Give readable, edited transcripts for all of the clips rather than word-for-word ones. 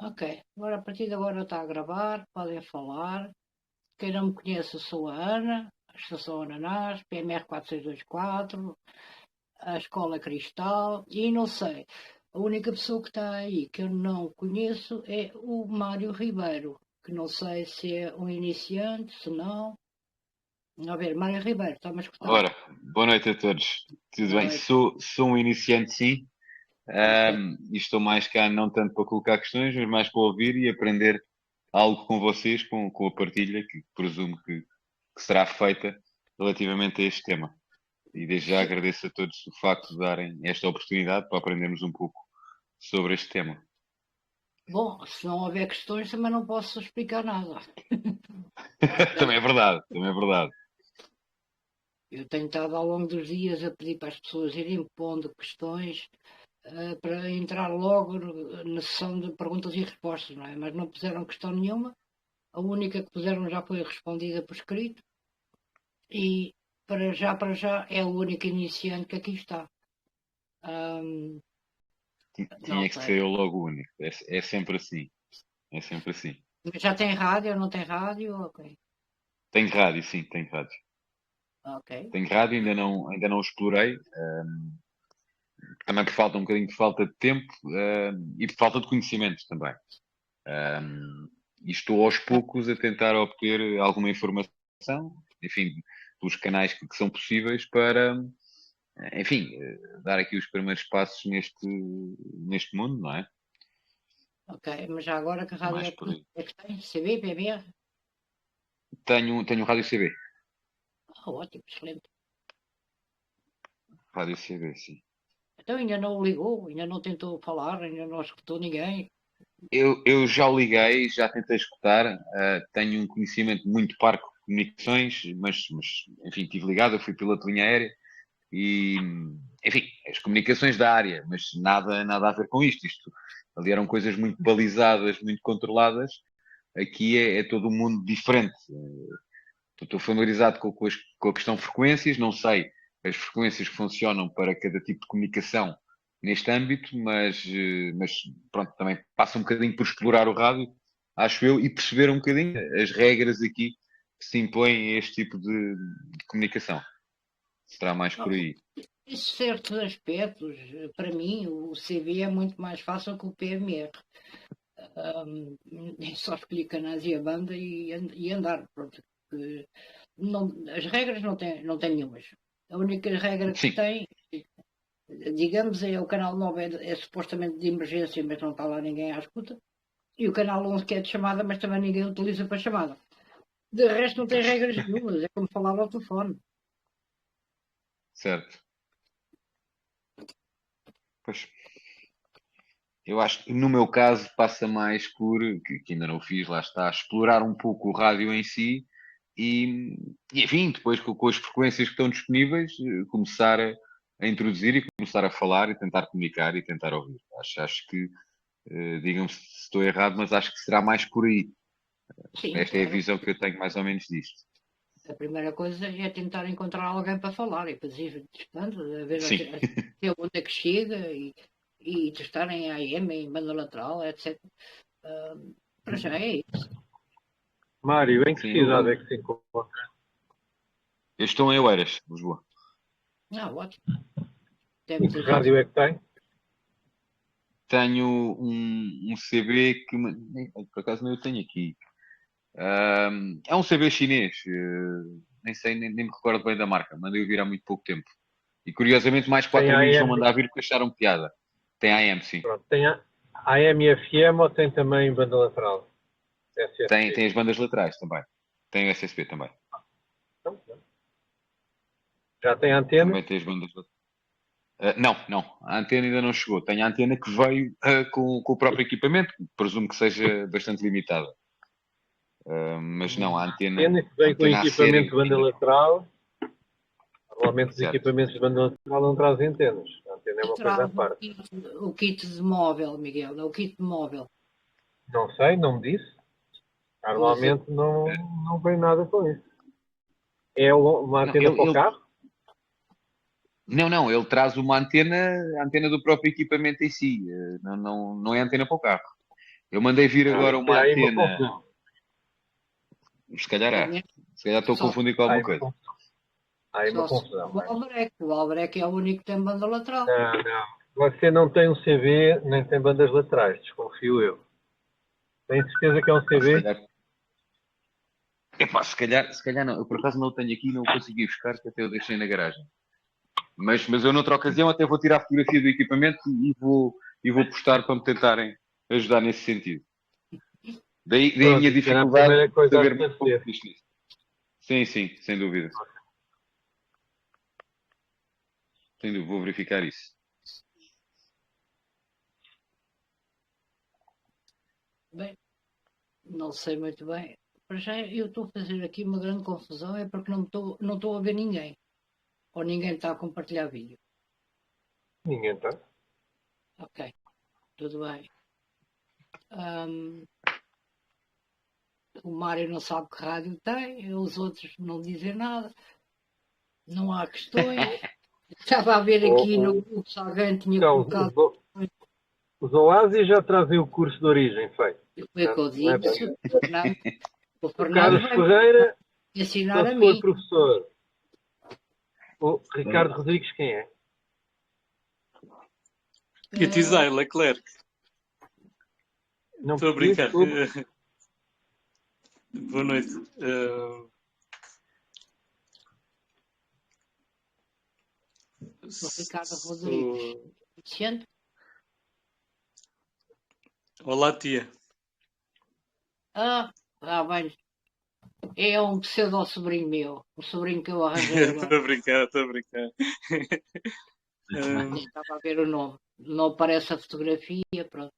Ok, agora a partir de agora está a gravar, podem falar. Quem não me conhece, eu sou a Ana, a Estação Ananás, PMR 4624, a Escola Cristal e não sei. A única pessoa que está aí que eu não conheço é o Mário Ribeiro, que não sei se é um iniciante, se não. A ver, Mário Ribeiro, está-me a escutar? Ora, boa noite a todos. Tudo Boa bem? noite. Sou um iniciante, sim. Ok. E estou mais cá não tanto para colocar questões, mas mais para ouvir e aprender algo com vocês, com a partilha que presumo que será feita relativamente a este tema. E desde já agradeço a todos o facto de darem esta oportunidade para aprendermos um pouco sobre este tema. Bom, se não houver questões, também não posso explicar nada. Também é Portanto, verdade, também é verdade. eu tenho estado ao longo dos dias a pedir para as pessoas irem pondo questões para entrar logo na sessão de perguntas e respostas, não é? Mas não puseram questão nenhuma. A única que puseram já foi respondida por escrito e para já é o único iniciante que aqui está. Ahm, não Tinha que sei. ser eu logo o único. É sempre assim. É sempre assim. Já tem rádio ou não tem rádio? Ok. Tenho rádio, sim, tenho rádio. Ok. Tenho rádio, ainda não explorei, também por falta um bocadinho de falta de tempo, e por falta de conhecimentos também. E estou aos poucos a tentar obter alguma informação, enfim, pelos canais que são possíveis para, enfim, dar aqui os primeiros passos neste mundo, não é? Ok. Mas já agora que É rádio mais por aí. é que tem? CB, PBR? Tenho um Rádio CB. Ah, ótimo, excelente. Rádio CB, sim. Então ainda não o ligou, ainda não tentou falar, ainda não escutou ninguém. Eu já o liguei, já tentei escutar, tenho um conhecimento muito parco de comunicações, mas enfim, estive ligado, eu fui piloto de linha aérea e, enfim, as comunicações da área, mas nada a ver com isto. Isto ali eram coisas muito balizadas, muito controladas. Aqui é todo um mundo diferente. Estou familiarizado com a questão de frequências, não sei as frequências que funcionam para cada tipo de comunicação neste âmbito, mas pronto, também passa um bocadinho por explorar o rádio, acho eu, e perceber um bocadinho as regras aqui que se impõem a este tipo de comunicação. Será mais por aí. Em certos aspectos, para mim, o CV é muito mais fácil que o PMR. É só escolher canais e a banda e andar. Pronto. Não, as regras não tem nenhumas. A única regra que Sim, tem, digamos, é o canal 9 é supostamente de emergência, mas não está lá ninguém à escuta. E o canal 11 que é de chamada, mas também ninguém utiliza para chamada. De resto não tem pois, regras nenhumas, é como falar ao telefone. certo. Pois, eu acho que no meu caso passa mais por, que ainda não o fiz, lá está, explorar um pouco o rádio em si e, enfim, depois com as frequências que estão disponíveis, começar a introduzir e começar a falar e tentar comunicar e tentar ouvir. Acho que, digam-me se estou errado, mas acho que será mais por aí. Sim, Esta é a claro. visão que eu tenho mais ou menos disto. A primeira coisa é tentar encontrar alguém para falar e depois ir testando, a ver Sim, até onde é que chega e testar em AM, em banda lateral, etc. Ah, para já é isso. Mário, em que sim, cidade é que se encontra? eu estou em Oeiras, Lisboa. Ah, ótimo. Deve E ter que gente. rádio é que tem? Tenho um CB que, por acaso, não eu tenho aqui. É um CB chinês, nem sei, nem me recordo bem da marca, mandei-o vir há muito pouco tempo. E curiosamente, mais Tem quatro amigos vão AM, mandar vir porque acharam piada. Tem AM, sim. pronto, tem AM e FM ou tem também banda lateral? Tem SSP. as bandas laterais também. Tem o SSP também. Então, já tem antena? Também tem as bandas laterais. Não. A antena ainda não chegou. Tem a antena que veio com o próprio equipamento, que presumo que seja bastante limitada. Mas não, Antena que a vem com antena a equipamento de sério banda ainda não. lateral. Normalmente os Certo. equipamentos de banda lateral não trazem antenas. A antena é E uma coisa à traz parte. o kit de móvel, Miguel, é o kit de móvel. Não sei, não me disse. Pois é, Normalmente não vem nada com isso. É uma Não, antena para o carro? não, ele traz uma antena, a antena do próprio equipamento em si. Não é antena para o carro. Eu mandei vir agora uma Aí uma antena. confusão. Se calhar Para há. mim, Se calhar estou a só, confundir com Aí alguma uma coisa. confusão. Aí uma só se confusão. o Albrecht. O Albrecht é o único que tem banda lateral. Não. Você não tem um CV, nem tem bandas laterais, desconfio eu. Tem certeza que é um Pá, se CV? calhar. Epá, se calhar não. Eu por acaso não o tenho aqui e não o consegui buscar, que até eu deixei na garagem. Mas eu noutra ocasião até vou tirar a fotografia do equipamento e vou postar para me tentarem ajudar nesse sentido. Daí a Pronto, minha isso era a dificuldade primeira de coisa a saber muito pouco esclarecer. disto. Sim, sim, sem dúvida. Sem dúvida, vou verificar isso. Bem, não sei muito bem. Para já eu estou a fazer aqui uma grande confusão, é porque não estou a ver ninguém. Ou ninguém está a compartilhar vídeo. Ninguém está. Ok, tudo bem. Ahm, o Mário não sabe que rádio tem, os outros não dizem nada, não há questões. Estava a ver aqui no grupo se alguém tinha Então, colocado. os Oasis já trazem o curso de origem feito. Foi o que eu Não é disse. preciso. O O Fernando Carlos vai Ferreira, ensinar só a se for mim. professor. O Ricardo Rodrigues, quem é? Pietizai, Leclerc. Não Estou a percebi, brincar. desculpa. Boa noite. O Ricardo Rodrigues. Sou... Vicente? Olá, tia. Bem. É um pseudo-sobrinho meu. Um sobrinho que eu arranjei agora. Estou a brincar, estou a brincar. Nem estava a ver o nome. Não aparece a fotografia, pronto.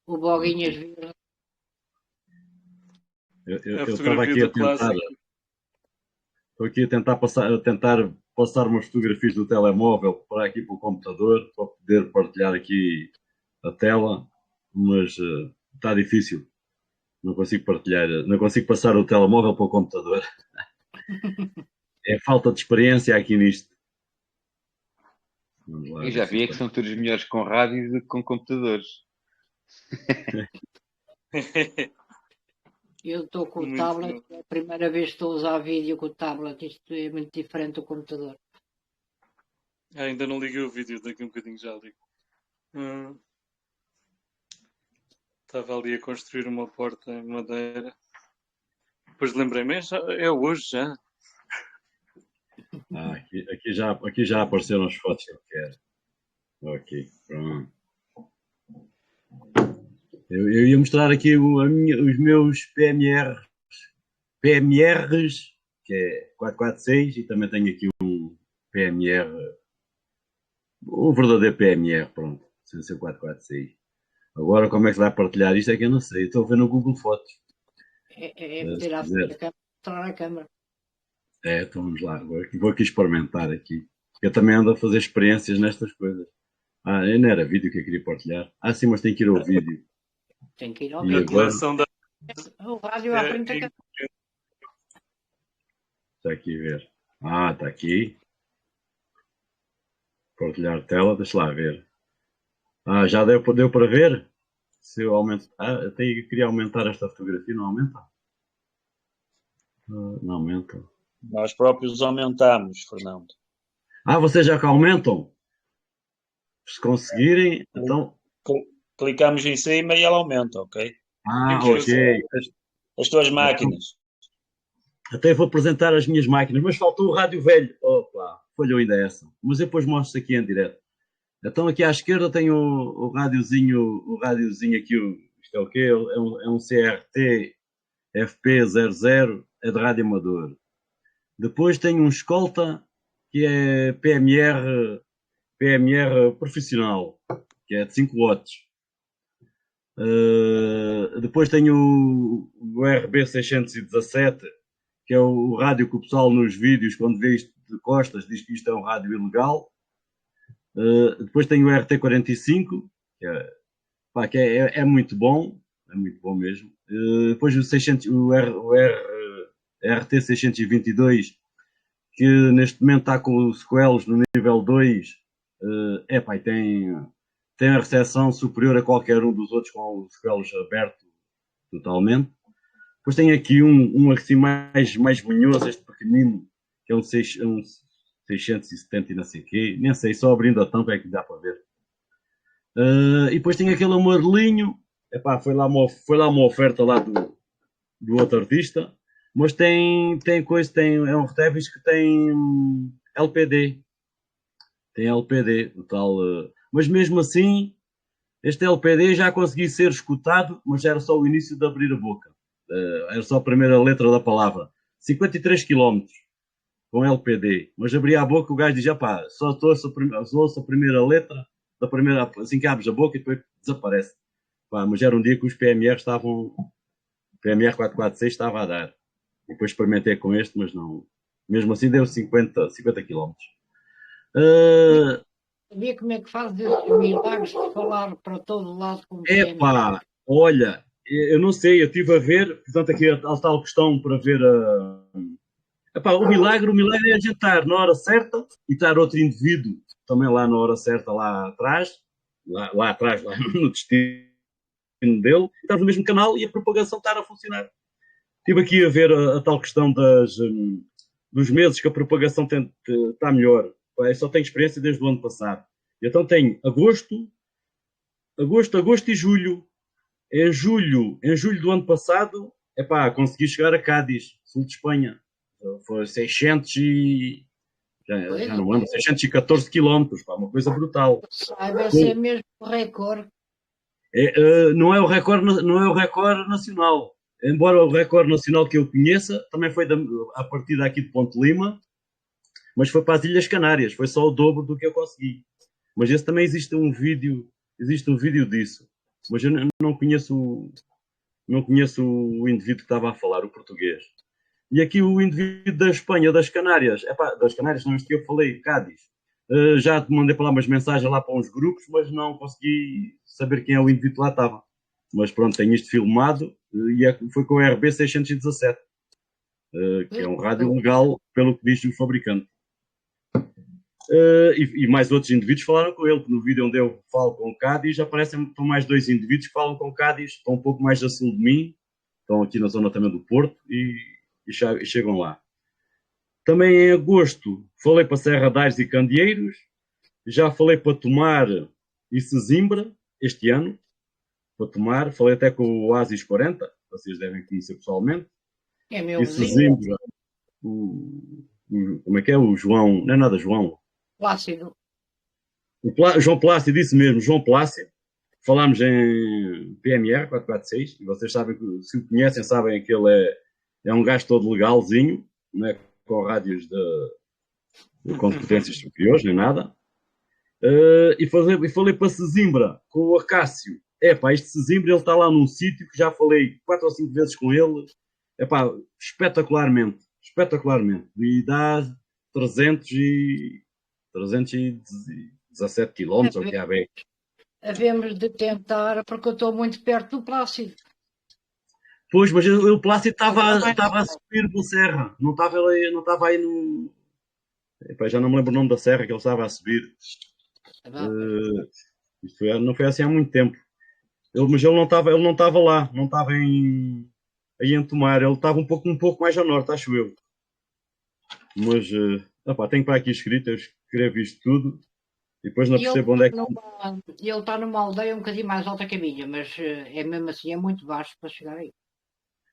O Boguinhas Verde. A Eu estava fotografia aqui a do tentar, clássico. estou aqui a tentar passar umas fotografias do telemóvel para aqui para o computador, para poder partilhar aqui a tela, mas está difícil. Não consigo partilhar, não consigo passar o telemóvel para o computador. É falta de experiência aqui nisto. Vamos lá Eu ver já se vi é isto que são todos melhores com rádios do que com computadores. Eu estou com o Muito tablet. bom. É a primeira vez que estou a usar vídeo com o tablet. Isto é muito diferente do computador. Ainda não liguei o vídeo, daqui a um bocadinho já ligo. Estava ali a construir uma porta em madeira. Depois lembrei-me, é hoje já. aqui já apareceram as fotos que eu quero. Ok, pronto. Eu ia mostrar aqui os meus PMRs, que é 446, e também tenho aqui um PMR, o verdadeiro PMR, pronto, sem ser 446. Agora, como é que se vai partilhar isto é que eu não sei. Estou a ver no Google Fotos. É Se meter à frente quiser. da câmera, mostrar a câmera. Então vamos lá. Vou aqui experimentar aqui. Eu também ando a fazer experiências nestas coisas. Eu não era vídeo que eu queria partilhar. Sim, mas tem que ir ao vídeo. Tem que ir ao E A vídeo. agora, coleção da. O rádio à frente da câmera. está aqui a ver. Está aqui. Partilhar tela, deixa lá ver. Já deu para ver? Se eu aumento. Eu queria aumentar esta fotografia, não aumenta? Não aumenta. Nós próprios aumentamos, Fernando. Vocês já que aumentam? Se conseguirem, então. Clicamos em cima e ela aumenta, ok? Ok. As tuas máquinas. Até vou apresentar as minhas máquinas, mas faltou o rádio velho. Opa, falhou ainda essa. Mas eu depois mostro aqui em direto. Então aqui à esquerda tem o rádiozinho aqui, isto é o quê? É um CRT FP00, é de rádio amador. Depois tem um escolta, que é PMR profissional, que é de 5 watts. Depois tem o RB617, que é o rádio que o pessoal nos vídeos, quando vê isto de costas, diz que isto é um rádio ilegal. Depois tem o RT45, que é muito bom mesmo. Depois o RT622, que neste momento está com os coelos no nível 2, tem a recepção superior a qualquer um dos outros, com os felhos abertos totalmente. Depois tem aqui um assim mais manhoso, este pequenino, que é um 670 e não sei o quê. Nem sei, só abrindo a tampa é que dá para ver. E depois tem aquele amarelinho. Epá, foi lá uma oferta lá do outro artista. Mas tem coisa, é um Retevis que tem LPD. Tem LPD, o tal. Mas mesmo assim, este LPD já consegui ser escutado, mas era só o início de abrir a boca. Era só a primeira letra da palavra. 53 km com LPD. Mas abria a boca, o gajo dizia, pá, só ouço a primeira letra, assim que abres a boca e depois desaparece. Pá, mas era um dia que os PMR estavam. O PMR 446 estava a dar. E depois experimentei com este, mas não. Mesmo assim deu 50 km. Sabia como é que faz esses milagres de falar para todo lado com o PMR? Epá, olha, eu não sei, eu estive a ver, portanto aqui a tal questão para ver Epá, o milagre é a gente estar na hora certa e estar outro indivíduo também lá na hora certa, lá atrás, lá no destino dele, e estar no mesmo canal e a propagação estar a funcionar. Estive aqui a ver a tal questão dos meses que a propagação está melhor. Eu só tenho experiência desde o ano passado. Então tenho agosto e julho. Em julho do ano passado, consegui chegar a Cádiz, sul de Espanha. Foi 600 e... Já não lembro, 614 quilómetros, uma coisa brutal. Saiba se é mesmo o recorde. Não é o recorde nacional. Embora o recorde nacional que eu conheça também foi a partir daqui de Ponte Lima, mas foi para as Ilhas Canárias, foi só o dobro do que eu consegui. Mas esse também existe um vídeo disso. Mas eu não conheço o indivíduo que estava a falar, o português. E aqui o indivíduo da Espanha, das Canárias, das Canárias não, este que eu falei, Cádiz. Já te mandei para lá umas mensagens lá para uns grupos, mas não consegui saber quem é o indivíduo que lá estava. Mas pronto, tenho isto filmado e foi com o RB 617, que é um rádio legal, pelo que diz o fabricante. E mais outros indivíduos falaram com ele, que no vídeo onde eu falo com o Cádiz, aparecem mais dois indivíduos que falam com o Cádiz, estão um pouco mais a sul de mim, estão aqui na zona também do Porto e chegam lá. Também em agosto falei para Serra de Aires e Candeeiros, já falei para Tomar e Sesimbra este ano, para Tomar, falei até com o Oasis 40, vocês devem conhecer pessoalmente. É meu e Sesimbra, como é que é? O João, não é nada João. Plácido. O João Plácido, disse mesmo, João Plácido. Falámos em PMR 446, e vocês sabem que, se o conhecem, sabem que ele é um gajo todo legalzinho, não é com rádios de competências superiores, nem nada. E falei para Sesimbra, com o Acácio. Este Sesimbra, ele está lá num sítio que já falei 4 ou 5 vezes com ele. Espetacularmente. E dá 317 quilómetros, ou que há bem. Havemos de tentar, porque eu estou muito perto do Plácido. Pois, mas o Plácido estava a subir pela serra. Não estava aí no... já não me lembro o nome da serra que ele estava a subir. Isto não foi assim há muito tempo. Mas ele não estava lá. Não estava aí em Tomar. Ele estava um pouco mais ao norte, acho eu. Mas, tenho para aqui escrito. Eu escrevo isto tudo. E depois não percebo onde é que... Ele está numa aldeia um bocadinho mais alta que a minha, mas é mesmo assim, é muito baixo para chegar aí.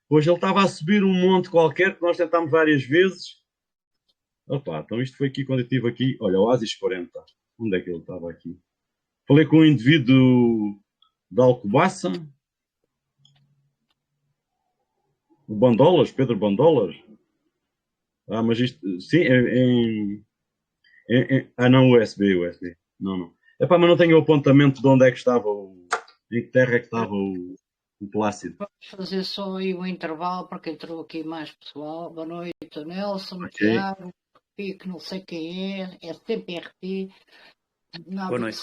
Pois ele estava a subir um monte qualquer que nós tentámos várias vezes. Então isto foi aqui quando eu estive aqui. Olha, o Oasis 40. Onde é que ele estava aqui? Falei com um indivíduo da Alcobaça. O Bandolas, Pedro Bandolas. Mas isto... Sim, não, USB. Não. Mas não tenho o apontamento de onde é que estava em que terra é que estava o Plácido. Vamos fazer só aí um intervalo, porque entrou aqui mais pessoal. Boa noite, Nelson, Okay. Tiago, Pico, não sei quem é sempre RT. Nada. Boa noite.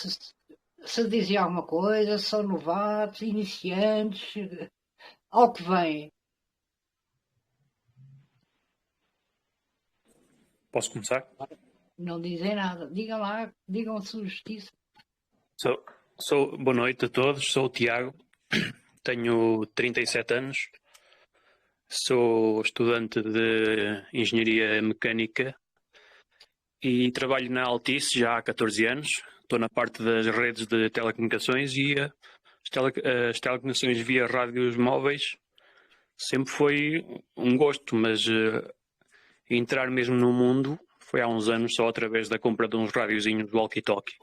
Se dizia alguma coisa, são novatos, iniciantes, ao que vem. Posso começar? Não dizem nada. Digam lá, digam a sua justiça. So, Boa noite a todos, sou o Tiago, tenho 37 anos, sou estudante de Engenharia Mecânica e trabalho na Altice já há 14 anos. Estou na parte das redes de telecomunicações e as telecomunicações via rádios móveis sempre foi um gosto, mas entrar mesmo no mundo foi há uns anos só através da compra de uns radiozinhos walkie-talkie.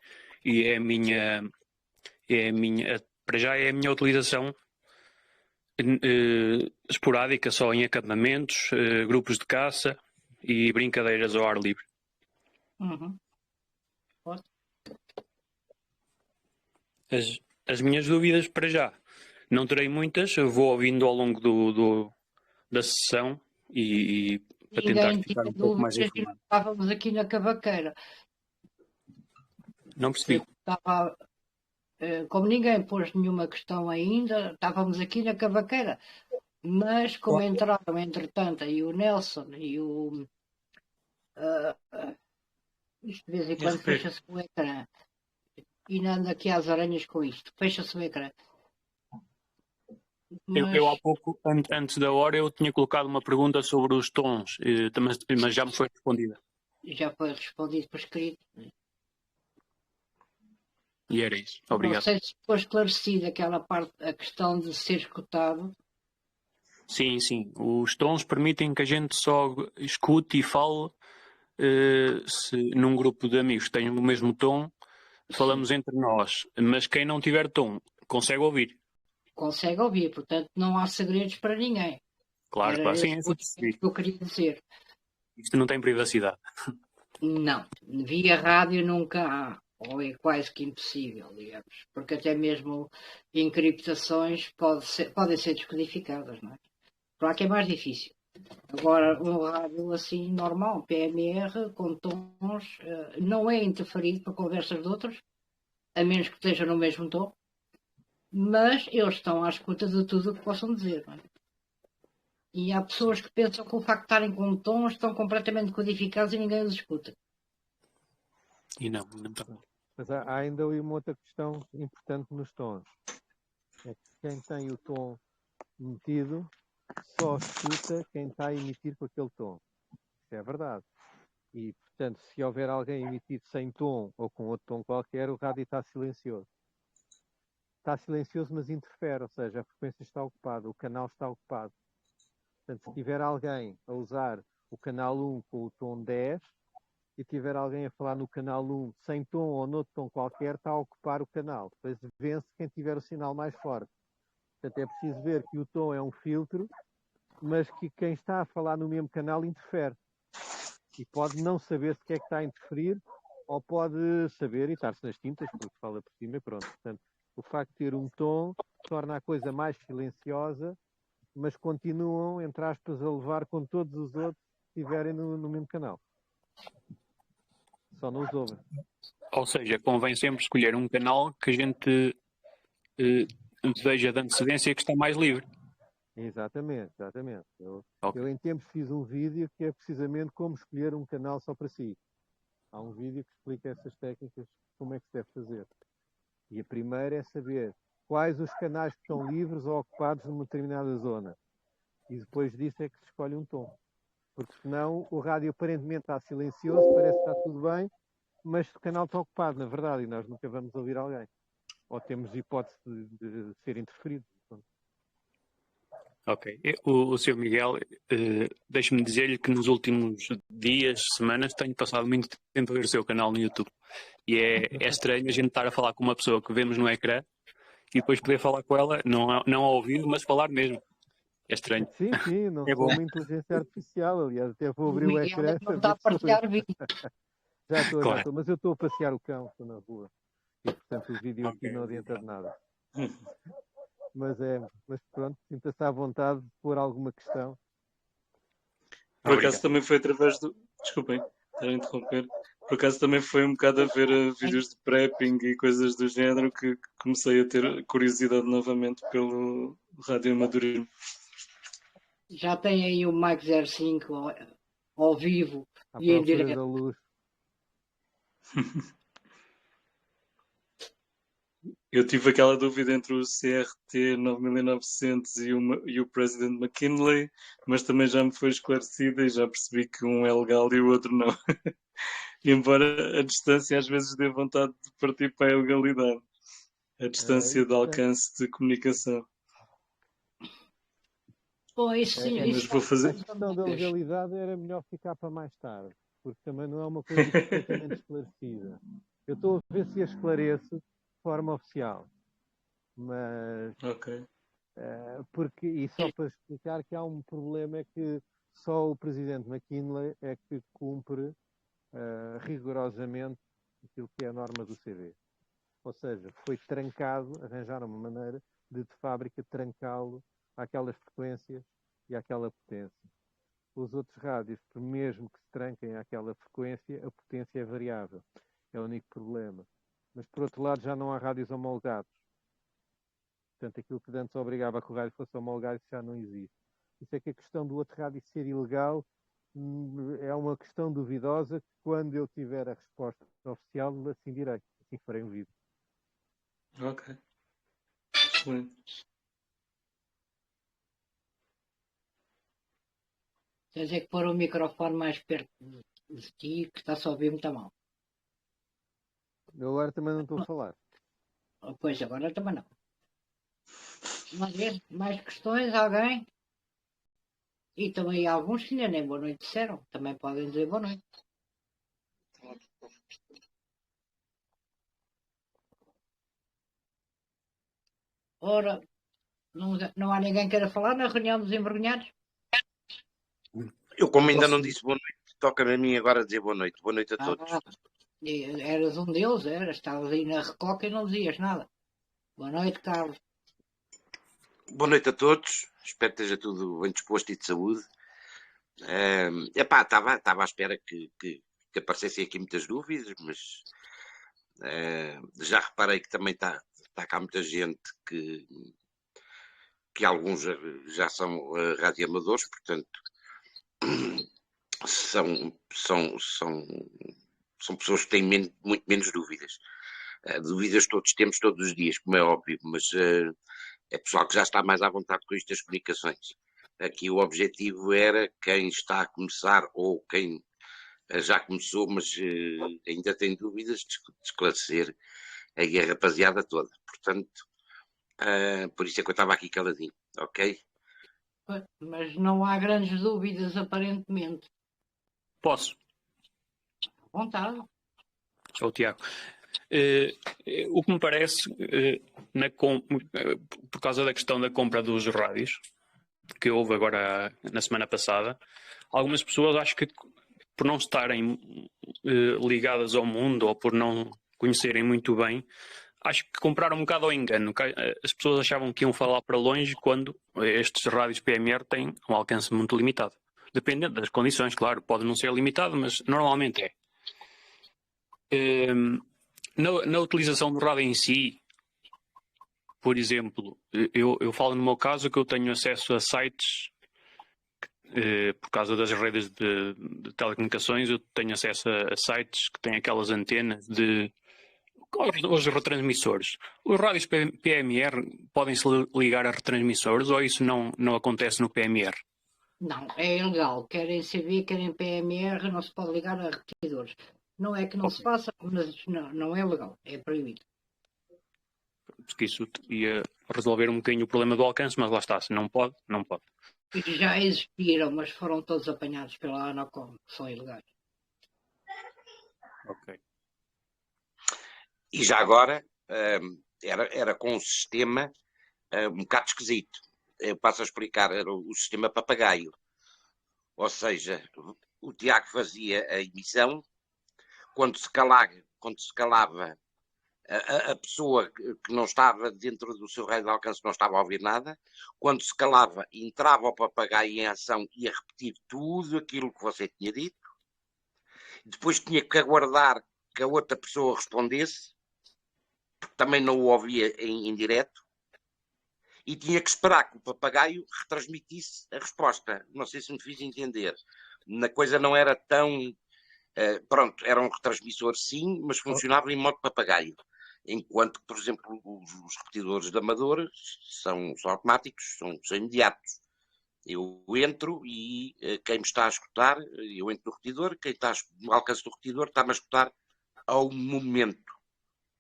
E para já é a minha utilização esporádica só em acampamentos, grupos de caça e brincadeiras ao ar livre. Uhum. As minhas dúvidas para já não terei muitas, eu vou ouvindo ao longo da sessão e para tentar Ninguém ficar tinha um pouco mais dúvidas que informado. estávamos aqui na cavaqueira. Não percebi. Estava, como ninguém pôs nenhuma questão ainda, estávamos aqui na cavaqueira. Mas como entraram, entretanto, aí o Nelson e o... isto de vez em quando fecha-se o ecrã. E não ando aqui às aranhas com isto. Fecha-se o ecrã. Mas... Eu há pouco, antes da hora, eu tinha colocado uma pergunta sobre os tons, mas já me foi respondida. Já foi respondido por escrito. E era isso. Obrigado. Não sei se foi esclarecida aquela parte, a questão de ser escutado. Sim, sim. Os tons permitem que a gente só escute e fale se num grupo de amigos que tenham o mesmo tom, falamos entre nós. Mas quem não tiver tom, consegue ouvir. Consegue ouvir, portanto não há segredos para ninguém. Claro, Era claro. Sim, esse o que eu queria dizer. Isto não tem privacidade. Não, via rádio nunca há, ou é quase que impossível, digamos, porque até mesmo encriptações podem ser descodificadas, não é? Claro que é mais difícil. Agora, um rádio assim normal, PMR, com tons, não é interferido por conversas de outros, a menos que estejam no mesmo tom, mas eles estão à escuta de tudo o que possam dizer, não é? E há pessoas que pensam que o facto de estarem com tons estão completamente codificados e ninguém os escuta. E não está. Mas há ainda ali uma outra questão importante nos tons. É que quem tem o tom emitido só escuta quem está a emitir com aquele tom. Isso é verdade. E, portanto, se houver alguém emitido sem tom ou com outro tom qualquer, o rádio está silencioso. Está silencioso, mas interfere, ou seja, a frequência está ocupada, o canal está ocupado. Portanto, se tiver alguém a usar o canal 1 com o tom 10 e tiver alguém a falar no canal 1 sem tom ou noutro tom qualquer, está a ocupar o canal. Depois vence quem tiver o sinal mais forte. Portanto, é preciso ver que o tom é um filtro, mas que quem está a falar no mesmo canal interfere. E pode não saber se que é que está a interferir, ou pode saber e estar-se nas tintas, porque fala por cima e pronto. Portanto, o facto de ter um tom torna a coisa mais silenciosa, mas continuam, entre aspas, a levar com todos os outros que estiverem no mesmo canal. Só não os ouvem. Ou seja, convém sempre escolher um canal que a gente veja de antecedência que está mais livre. Exatamente. Eu em tempos fiz um vídeo que é precisamente como escolher um canal só para si. Há um vídeo que explica essas técnicas, como é que se deve fazer. E a primeira é saber quais os canais que estão livres ou ocupados numa determinada zona. E depois disso é que se escolhe um tom. Porque senão o rádio aparentemente está silencioso, parece que está tudo bem, mas o canal está ocupado, na verdade, e nós nunca vamos ouvir alguém. Ou temos hipótese de ser interferido. Ok. O Sr. Miguel, deixe-me dizer-lhe que nos últimos dias, semanas, tenho passado muito tempo a ver o seu canal no YouTube. E é estranho a gente estar a falar com uma pessoa que vemos no ecrã e depois poder falar com ela, não ao ouvido, mas falar mesmo. É estranho. Sim, não sou uma inteligência artificial, aliás, até vou abrir o ecrã. Não está a partilhar vídeo. Já estou, mas eu estou a passear o cão, estou na rua. E portanto o vídeo aqui não adianta de nada. Mas pronto, sinta-se à vontade de pôr alguma questão. Por acaso também foi através do. Desculpem, estar a interromper. Por acaso também foi um bocado a ver vídeos de prepping e coisas do género que comecei a ter curiosidade novamente pelo radioamadorismo. Já tem aí o Mike 05 ao vivo e em direto. Da luz. Eu tive aquela dúvida entre o CRT 9900 e o President McKinley, mas também já me foi esclarecida e já percebi que um é legal e o outro não. Embora a distância às vezes dê vontade de partir para a ilegalidade. A distância de alcance de comunicação. Bom, isso sim, A isso vou fazer. questão da legalidade era melhor ficar para mais tarde, porque também não é uma coisa completamente esclarecida. Eu estou a ver se a esclareço de forma oficial, mas Ok. porque, e só para explicar que há um problema, é que só o presidente McKinley é que cumpre rigorosamente aquilo que é a norma do CD. Ou seja, foi trancado, arranjaram uma maneira de fábrica trancá-lo àquelas frequências e àquela potência. Os outros rádios, por mesmo que se tranquem àquela frequência, a potência é variável. É o único problema. Mas, por outro lado, já não há rádios homologados. Portanto, aquilo que antes obrigava a que o rádio fosse homologado, isso já não existe. Isso é que a questão do outro rádio ser ilegal é uma questão duvidosa, que quando eu tiver a resposta oficial, assim direi. Assim farei um vídeo. Ok. Excelente. quer dizer que pôr o microfone mais perto de ti, que está só a ouvir muito mal. Eu agora também não estou a falar. Pois, agora também não. Mais questões, alguém? E também há alguns que ainda nem boa noite disseram. Também podem dizer boa noite. Ora, não há ninguém que queira falar na reunião dos envergonhados? Eu, como ainda não disse boa noite, toca-me a mim agora dizer boa noite. Boa noite a todos. Eras um deles, eras. Estavas aí na recoca e não dizias nada. Boa noite, Carlos. Boa noite a todos. Espero que esteja tudo bem disposto e de saúde. Estava à espera que aparecessem aqui muitas dúvidas, mas já reparei que também está cá muita gente que alguns já são radioamadores, portanto são pessoas que têm muito menos dúvidas. Dúvidas todos temos todos os dias, como é óbvio, mas é pessoal que já está mais à vontade com isto das comunicações. Aqui o objetivo era quem está a começar ou quem já começou, mas ainda tem dúvidas, de esclarecer aí a rapaziada toda. Portanto, por isso é que eu estava aqui caladinho, ok? Mas não há grandes dúvidas, aparentemente. Posso? À vontade. Sou o Tiago. O que me parece, por causa da questão da compra dos rádios, que houve agora na semana passada, algumas pessoas acho que por não estarem ligadas ao mundo ou por não conhecerem muito bem, acho que compraram um bocado ao engano. As pessoas achavam que iam falar para longe quando estes rádios PMR têm um alcance muito limitado. Dependendo das condições, claro, pode não ser limitado, mas normalmente é. Na utilização do rádio em si, por exemplo, eu falo no meu caso que eu tenho acesso a sites, por causa das redes de telecomunicações, eu tenho acesso a sites que têm aquelas antenas os retransmissores. Os rádios PMR podem-se ligar a retransmissores ou isso não acontece no PMR? Não, é ilegal. Querem CV, querem PMR, não se pode ligar a repetidores. Não é que não se faça, mas não é legal, é proibido. Porque isso ia resolver um bocadinho o problema do alcance, mas lá está, se não pode, não pode. E já existiram, mas foram todos apanhados pela ANACOM, que são ilegais. Ok. E já agora era com um sistema um bocado esquisito. Eu passo a explicar, era o sistema papagaio. Ou seja, o Tiago fazia a emissão, quando se calava a pessoa que não estava dentro do seu raio de alcance, não estava a ouvir nada, quando se calava, entrava o papagaio em ação e ia repetir tudo aquilo que você tinha dito, depois tinha que aguardar que a outra pessoa respondesse, porque também não o ouvia em direto, e tinha que esperar que o papagaio retransmitisse a resposta. Não sei se me fiz entender. A coisa não era tão... pronto, era um retransmissor sim, mas funcionava em modo papagaio. enquanto que, por exemplo, os repetidores de amadores são automáticos, são imediatos. Eu entro e quem me está a escutar, eu entro no repetidor, quem está no alcance do repetidor está-me a escutar ao momento,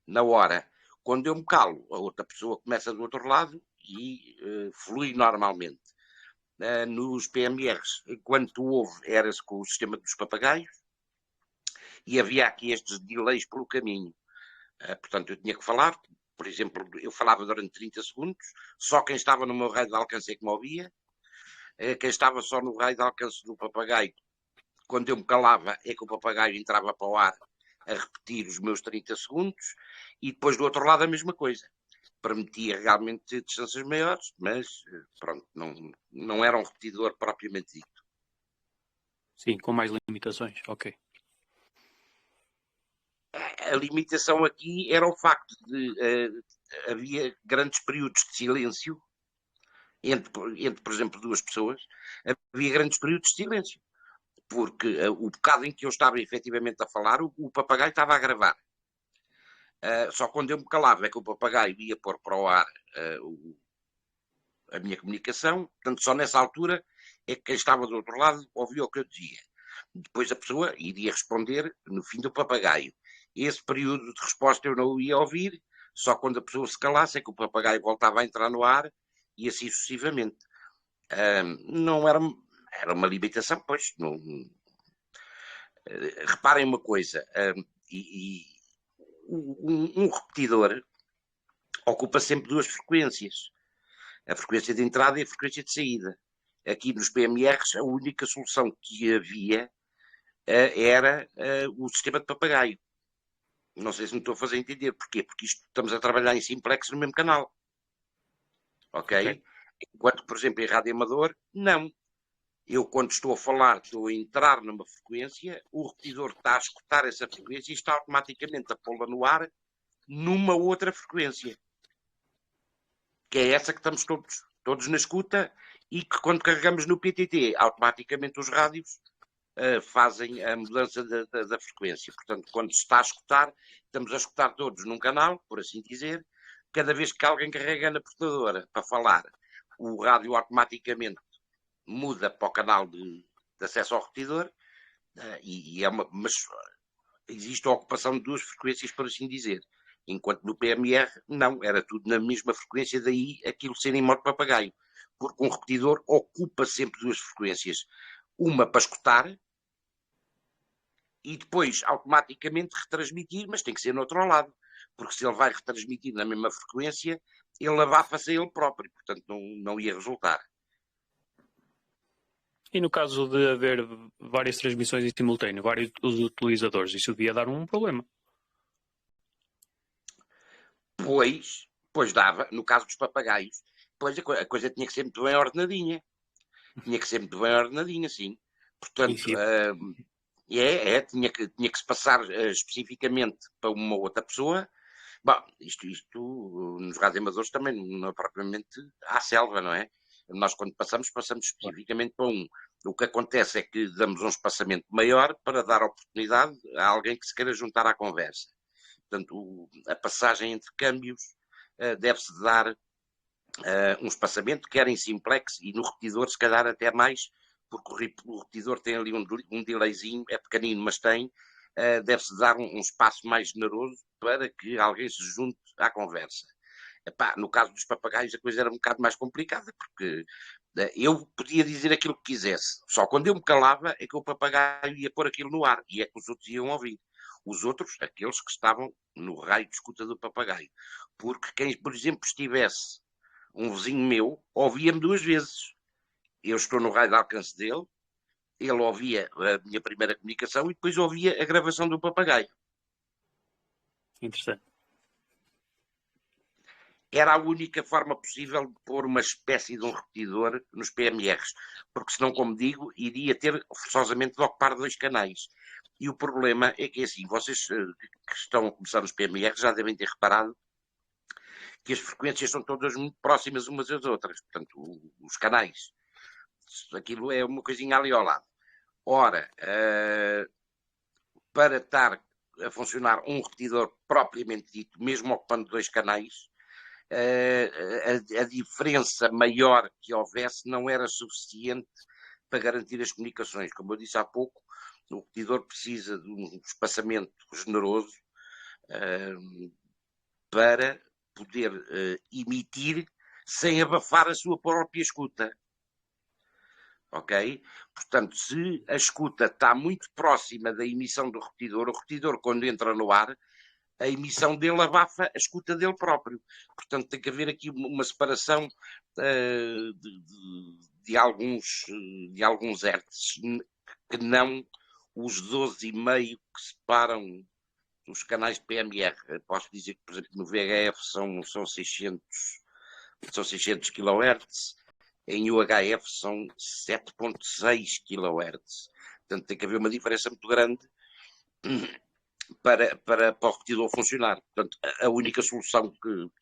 na hora. Quando eu me calo, a outra pessoa começa do outro lado e flui normalmente. Nos PMRs, enquanto houve, era-se com o sistema dos papagaios e havia aqui estes delays pelo caminho. Portanto, eu tinha que falar, por exemplo, eu falava durante 30 segundos, só quem estava no meu raio de alcance é que me ouvia, quem estava só no raio de alcance do papagaio, quando eu me calava, é que o papagaio entrava para o ar a repetir os meus 30 segundos, e depois do outro lado a mesma coisa. Permitia realmente distâncias maiores, mas pronto, não era um repetidor propriamente dito. Sim, com mais limitações, ok. A limitação aqui era o facto de havia grandes períodos de silêncio entre, por exemplo, duas pessoas, havia grandes períodos de silêncio, porque o bocado em que eu estava efetivamente a falar, o papagaio estava a gravar. Só quando eu me calava é que o papagaio ia pôr para o ar a minha comunicação, portanto só nessa altura é que quem estava do outro lado ouvia o que eu dizia. Depois a pessoa iria responder no fim do papagaio. Esse período de resposta eu não o ia ouvir, só quando a pessoa se calasse é que o papagaio voltava a entrar no ar e assim sucessivamente. Não era uma limitação, pois. Não, reparem uma coisa, um repetidor ocupa sempre duas frequências, a frequência de entrada e a frequência de saída. Aqui nos PMRs a única solução que havia era o sistema de papagaio. Não sei se me estou a fazer entender. Porquê? Porque isto estamos a trabalhar em simplex no mesmo canal. Ok? Enquanto, por exemplo, em rádio amador, não. Eu, quando estou a falar, estou a entrar numa frequência, o repetidor está a escutar essa frequência e está automaticamente a pô-la no ar numa outra frequência. Que é essa que estamos todos na escuta e que, quando carregamos no PTT, automaticamente os rádios fazem a mudança da frequência. Portanto, quando se está a escutar, estamos a escutar todos num canal, por assim dizer. Cada vez que alguém carrega na portadora para falar, o rádio automaticamente muda para o canal de acesso ao repetidor, mas existe a ocupação de duas frequências, por assim dizer. Enquanto no PMR, não, era tudo na mesma frequência, daí aquilo ser em modo papagaio. Porque um repetidor ocupa sempre duas frequências. Uma para escutar e depois automaticamente retransmitir, mas tem que ser no outro lado. Porque se ele vai retransmitir na mesma frequência, ele abafa-se a ele próprio. Portanto, não ia resultar. E no caso de haver várias transmissões em simultâneo, vários utilizadores, isso devia dar um problema. Pois dava, no caso dos papagaios, pois a coisa tinha que ser muito bem ordenadinha. Tinha que ser muito bem ordenadinha, sim. Portanto, tinha que se passar especificamente para uma outra pessoa. Bom, isto nos radioamadores também não é propriamente à selva, não é? Nós, quando passamos especificamente para um. O que acontece é que damos um espaçamento maior para dar oportunidade a alguém que se queira juntar à conversa. Portanto, a passagem entre câmbios deve-se dar um espaçamento, quer em simplex e no repetidor, se calhar até mais, porque o repetidor tem ali um delayzinho, é pequenino, mas tem. Deve-se dar um espaço mais generoso para que alguém se junte à conversa. Epá, no caso dos papagaios a coisa era um bocado mais complicada, porque eu podia dizer aquilo que quisesse, só quando eu me calava é que o papagaio ia pôr aquilo no ar, e é que os outros iam ouvir. Os outros, aqueles que estavam no raio de escuta do papagaio. Porque quem, por exemplo, estivesse um vizinho meu, ouvia-me duas vezes. Eu estou no raio de alcance dele, ele ouvia a minha primeira comunicação e depois ouvia a gravação do papagaio. Interessante. Era a única forma possível de pôr uma espécie de um repetidor nos PMRs, porque senão, como digo, iria ter forçosamente de ocupar dois canais. E o problema é que, assim, vocês que estão a começar nos PMRs já devem ter reparado que as frequências são todas muito próximas umas das outras. Portanto, os canais. Aquilo é uma coisinha ali ao lado. Ora, para estar a funcionar um repetidor propriamente dito, mesmo ocupando 2 canais, a diferença maior que houvesse não era suficiente para garantir as comunicações. Como eu disse há pouco, o repetidor precisa de um espaçamento generoso para poder emitir sem abafar a sua própria escuta. Ok? Portanto, se a escuta está muito próxima da emissão do repetidor, o repetidor, quando entra no ar, a emissão dele abafa a escuta dele próprio. Portanto, tem que haver aqui uma separação de alguns hertz, que não os 12,5 que separam os canais de PMR. Posso dizer que, por exemplo, no VHF são 600 kHz, em UHF são 7,6 kHz. Portanto, tem que haver uma diferença muito grande para o repetidor funcionar. Portanto, a única solução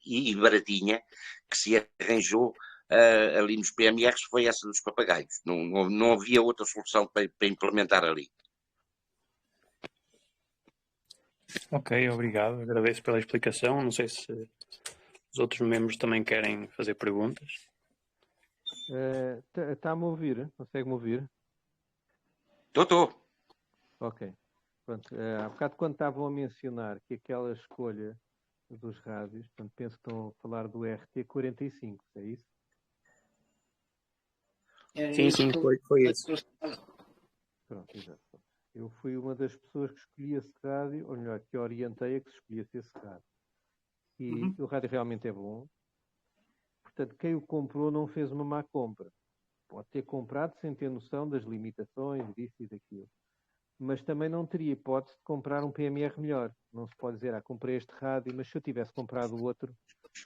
e baratinha que se arranjou ali nos PMRs foi essa dos papagaios. Não havia outra solução para implementar ali. Ok, obrigado. Agradeço pela explicação. Não sei se os outros membros também querem fazer perguntas. Está-me a ouvir? Consegue-me ouvir? Estou. Ok. Pronto, há bocado quando estavam a mencionar que aquela escolha dos rádios, portanto, penso que estão a falar do RT45, é isso? Sim, foi isso. Pronto, exato. Eu fui uma das pessoas que escolhi esse rádio, ou melhor, que orientei a que se escolhesse esse rádio. E o rádio realmente é bom. Portanto, quem o comprou não fez uma má compra. Pode ter comprado sem ter noção das limitações, disso e daquilo. Mas também não teria hipótese de comprar um PMR melhor. Não se pode dizer, comprei este rádio, mas se eu tivesse comprado o outro,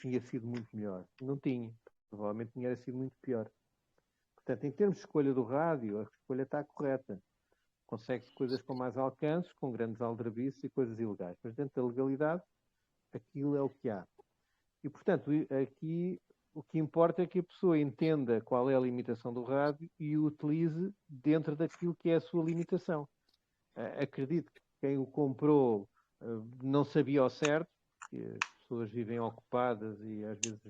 tinha sido muito melhor. Não tinha. Provavelmente tinha sido muito pior. Portanto, em termos de escolha do rádio, a escolha está correta. Consegue-se coisas com mais alcances, com grandes aldrabices e coisas ilegais. Mas dentro da legalidade, aquilo é o que há. E, portanto, aqui o que importa é que a pessoa entenda qual é a limitação do rádio e o utilize dentro daquilo que é a sua limitação. Acredito que quem o comprou não sabia ao certo, que as pessoas vivem ocupadas e às vezes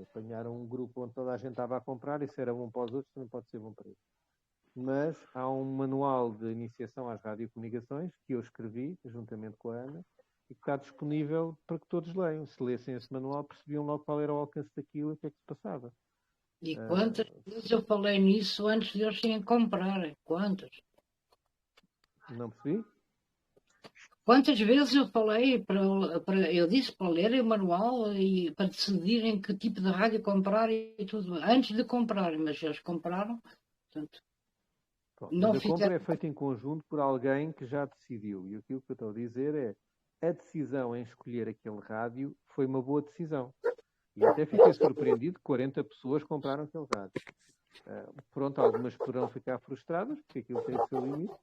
apanharam um grupo onde toda a gente estava a comprar, isso era bom para os outros, também pode ser bom para eles. Mas há um manual de iniciação às radiocomunicações que eu escrevi, juntamente com a Ana, e que está disponível para que todos leiam. Se lessem esse manual, percebiam logo qual era o alcance daquilo e o que é que se passava. E quantas vezes eu falei nisso antes de eles irem comprarem? Quantas? Não percebi? Quantas vezes eu falei, eu disse para lerem o manual e para decidirem que tipo de rádio comprar e tudo, antes de comprarem, mas eles compraram, portanto... Pronto, mas a compra é feita em conjunto por alguém que já decidiu. E aquilo que eu estou a dizer é a decisão em escolher aquele rádio foi uma boa decisão. E até fiquei surpreendido que 40 pessoas compraram aquele rádio. Pronto, algumas poderão ficar frustradas, porque aquilo tem o seu limite,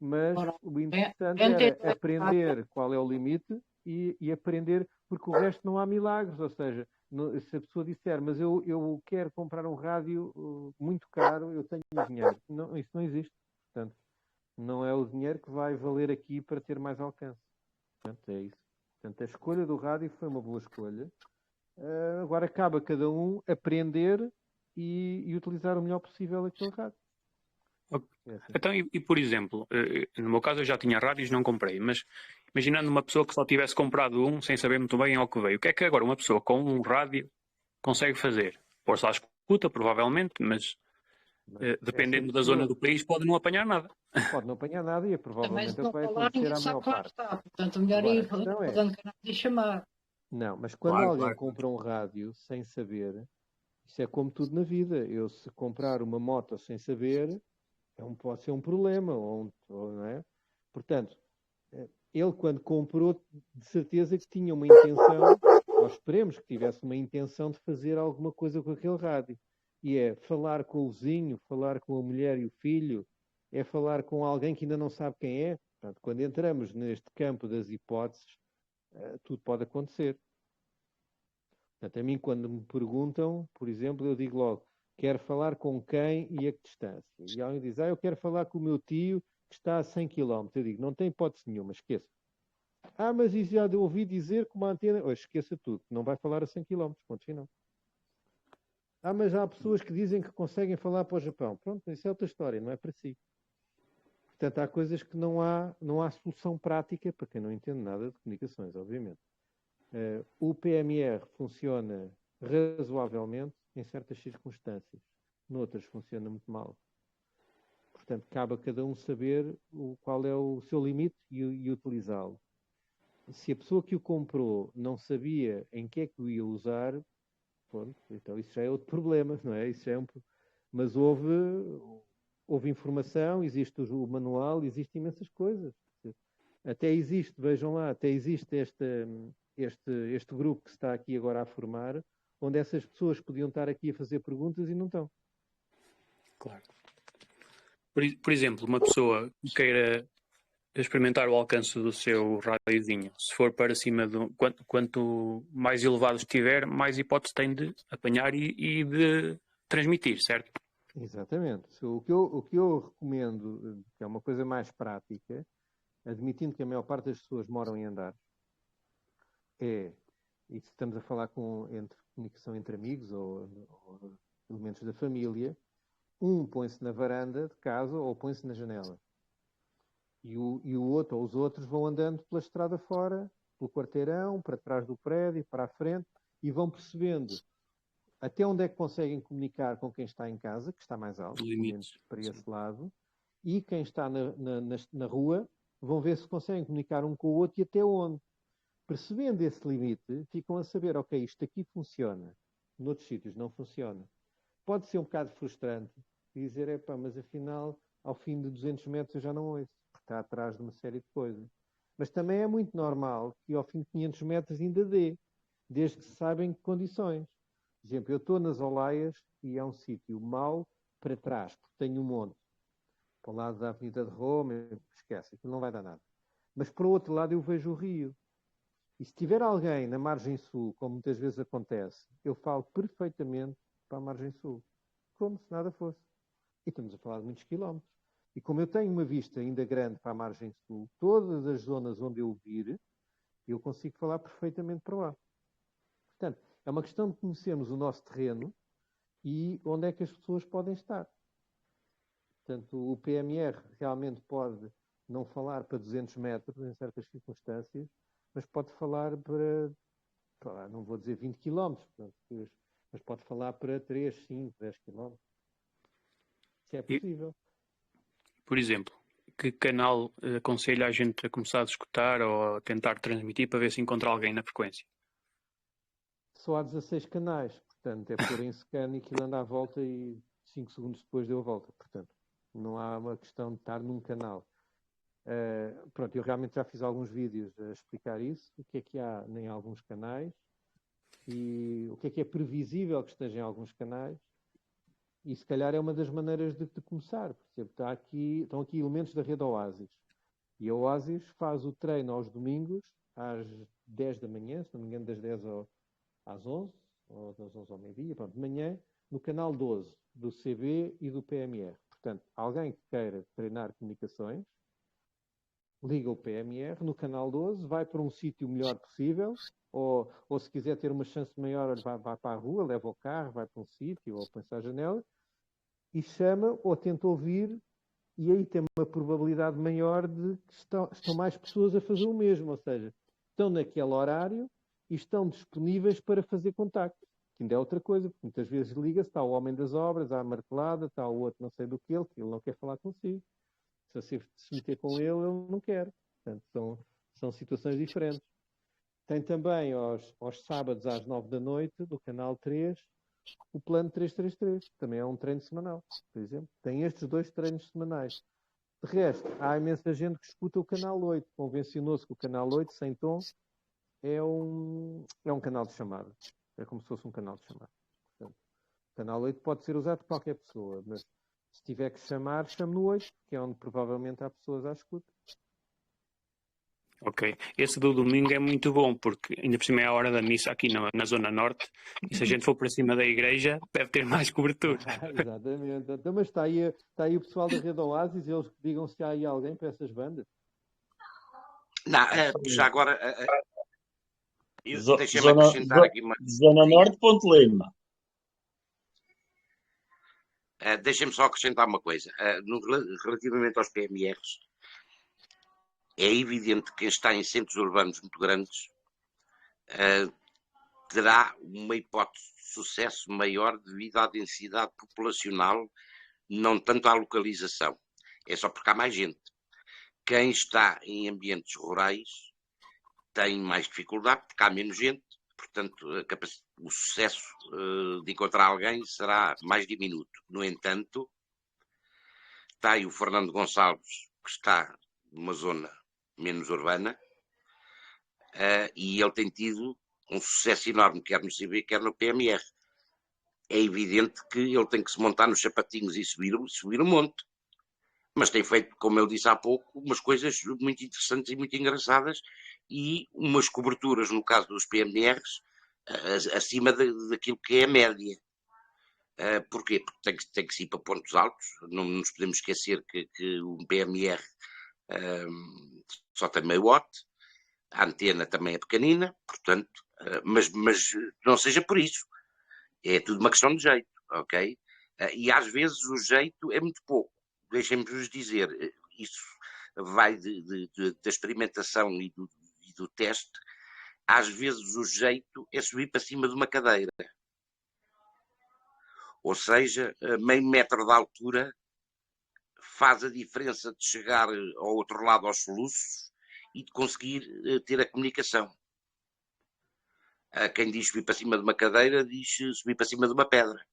mas o interessante era aprender qual é o limite e aprender, porque o resto não há milagres, ou seja, se a pessoa disser, mas eu quero comprar um rádio muito caro, eu tenho dinheiro. Não, isso não existe. Portanto, não é o dinheiro que vai valer aqui para ter mais alcance. Portanto, é isso. Portanto, a escolha do rádio foi uma boa escolha. Agora cabe a cada um aprender e utilizar o melhor possível aquele rádio. É assim. Então, por exemplo, no meu caso eu já tinha rádios, não comprei, mas imaginando uma pessoa que só tivesse comprado um sem saber muito bem ao que veio, o que é que agora uma pessoa com um rádio consegue fazer? Pôr-se à escuta, provavelmente, mas dependendo da zona do país pode não apanhar nada. Pode não apanhar nada e provavelmente não vai falar, acontecer à maior parte. Portanto, melhor ir fazendo canal e chamar. Não, mas quando alguém compra um rádio sem saber, isso é como tudo na vida. Eu se comprar uma moto sem saber, pode ser um problema, não é? Portanto, ele quando comprou, de certeza que tinha uma intenção, nós esperemos que tivesse uma intenção de fazer alguma coisa com aquele rádio. E é falar com o vizinho, falar com a mulher e o filho, é falar com alguém que ainda não sabe quem é. Portanto, quando entramos neste campo das hipóteses, tudo pode acontecer. Portanto, a mim, quando me perguntam, por exemplo, eu digo logo, quero falar com quem e a que distância? E alguém diz, eu quero falar com o meu tio que está a 100 km. Eu digo, não tem hipótese nenhuma, esqueça. Mas isso já ouvi dizer que uma antena... esqueça tudo, não vai falar a 100 km, ponto final. Mas há pessoas que dizem que conseguem falar para o Japão. Pronto, isso é outra história, não é para si. Portanto, há coisas que não há solução prática para quem não entende nada de comunicações, obviamente. O PMR funciona razoavelmente em certas circunstâncias. Noutras funciona muito mal. Portanto, cabe a cada um saber qual é o seu limite e utilizá-lo. Se a pessoa que o comprou não sabia em que é que o ia usar, pronto, então isso já é outro problema, não é? Isso já é Mas houve informação, existe o manual, existem imensas coisas. Até existe, vejam lá, até existe este grupo que se está aqui agora a formar, onde essas pessoas podiam estar aqui a fazer perguntas e não estão. Claro. Por exemplo, uma pessoa que queira experimentar o alcance do seu radiozinho, se for para cima quanto mais elevado estiver, mais hipótese tem de apanhar e de transmitir, certo? Exatamente. O que eu recomendo, que é uma coisa mais prática, admitindo que a maior parte das pessoas moram em andares, e se estamos a falar comunicação entre amigos ou elementos da família, põe-se na varanda de casa ou põe-se na janela. E o outro ou os outros vão andando pela estrada fora, pelo quarteirão, para trás do prédio, para a frente, e vão percebendo até onde é que conseguem comunicar com quem está em casa, que está mais alto, pelo menos para esse lado, e quem está na rua, vão ver se conseguem comunicar um com o outro e até onde. Percebendo esse limite, ficam a saber, ok, isto aqui funciona, noutros sítios não funciona. Pode ser um bocado frustrante dizer, mas afinal, ao fim de 200 metros eu já não ouço, porque está atrás de uma série de coisas. Mas também é muito normal que ao fim de 500 metros ainda dê, desde que se saiba em que condições. Por exemplo, eu estou nas Olaias e é um sítio mau para trás, porque tenho um monte. Para o lado da Avenida de Roma, esquece, aquilo não vai dar nada. Mas para o outro lado eu vejo o rio. E se tiver alguém na margem sul, como muitas vezes acontece, eu falo perfeitamente para a margem sul, como se nada fosse. E estamos a falar de muitos quilómetros. E como eu tenho uma vista ainda grande para a margem sul, todas as zonas onde eu vir, eu consigo falar perfeitamente para lá. Portanto, é uma questão de conhecermos o nosso terreno e onde é que as pessoas podem estar. Portanto, o PMR realmente pode não falar para 200 metros em certas circunstâncias, mas pode falar para, não vou dizer 20 km, mas pode falar para 3, 5, 10 km. Se é possível. Por exemplo, que canal aconselha a gente a começar a escutar ou a tentar transmitir para ver se encontra alguém na frequência? Só há 16 canais, portanto, é pôr em scan e aquilo anda à volta e 5 segundos depois deu a volta. Portanto, não há uma questão de estar num canal. Pronto, eu realmente já fiz alguns vídeos a explicar isso, o que é que há em alguns canais e o que é previsível que esteja em alguns canais. E se calhar é uma das maneiras de começar. Por exemplo, estão aqui elementos da rede Oasis. E a Oasis faz o treino aos domingos, às 10 da manhã, se não me engano, das 10 às 11, ou das 11 ao meio-dia, pronto, de manhã, no canal 12, do CB e do PMR. Portanto, alguém que queira treinar comunicações, liga o PMR no canal 12, vai para um sítio melhor possível, ou se quiser ter uma chance maior, vai para a rua, leva o carro, vai para um sítio, ou põe-se à janela, e chama, ou tenta ouvir, e aí tem uma probabilidade maior de que estão mais pessoas a fazer o mesmo, ou seja, estão naquele horário e estão disponíveis para fazer contacto. Que ainda é outra coisa, porque muitas vezes liga-se, está o homem das obras, há a martelada, está o outro não sei do que ele não quer falar consigo. Se você se meter com ele não quer. Portanto, são situações diferentes. Tem também aos sábados às 9 da noite, do canal 3, o plano 333. Também é um treino semanal, por exemplo. Tem estes 2 treinos semanais. De resto, há imensa gente que escuta o canal 8. Convencionou-se que o canal 8, sem tom, é um canal de chamada. É como se fosse um canal de chamada. Portanto, o canal 8 pode ser usado por qualquer pessoa, mas se tiver que chamar, chame no 8, que é onde provavelmente há pessoas à escuta. Ok. Esse do domingo é muito bom, porque ainda por cima é a hora da missa aqui na Zona Norte, e se a gente for para cima da igreja, deve ter mais cobertura. Exatamente. Então, mas está aí o pessoal da Rede Oasis, eles digam se há aí alguém para essas bandas. Não, já agora, deixa-me Zona, acrescentar aqui uma. Zona Sim. Norte, Ponte Lima. Deixem-me só acrescentar uma coisa. Relativamente aos PMRs, é evidente que quem está em centros urbanos muito grandes terá uma hipótese de sucesso maior devido à densidade populacional, não tanto à localização. É só porque há mais gente. Quem está em ambientes rurais tem mais dificuldade porque há menos gente, portanto o sucesso de encontrar alguém será mais diminuto. No entanto, está aí o Fernando Gonçalves, que está numa zona menos urbana, e ele tem tido um sucesso enorme, quer no CB, quer no PMR. É evidente que ele tem que se montar nos sapatinhos e subir o monte. Mas tem feito, como eu disse há pouco, umas coisas muito interessantes e muito engraçadas e umas coberturas, no caso dos PMRs, acima daquilo que é a média. Porquê? Porque tem que se ir para pontos altos. Não nos podemos esquecer que um PMR só tem meio watt, a antena também é pequenina, portanto, mas não seja por isso. É tudo uma questão de jeito, ok? E às vezes o jeito é muito pouco. Deixem-me-vos dizer, isso vai da experimentação e do teste. Às vezes o jeito é subir para cima de uma cadeira. Ou seja, meio metro de altura faz a diferença de chegar ao outro lado aos soluços e de conseguir ter a comunicação. Quem diz subir para cima de uma cadeira diz subir para cima de uma pedra.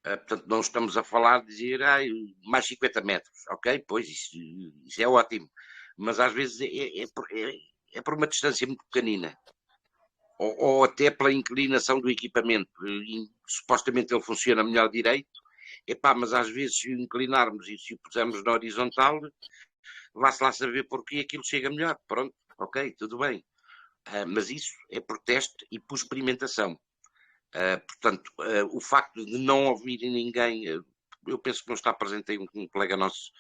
Portanto, não estamos a falar de dizer mais 50 metros. Ok, pois isso é ótimo. Mas às vezes é por uma distância muito pequenina. Ou até pela inclinação do equipamento. Supostamente ele funciona melhor direito. Mas às vezes se o inclinarmos e se o pusermos na horizontal, vá-se lá saber porquê aquilo chega melhor. Pronto, ok, tudo bem. Mas isso é por teste e por experimentação. Portanto, o facto de não ouvirem ninguém, eu penso que não está presente aí um colega nosso.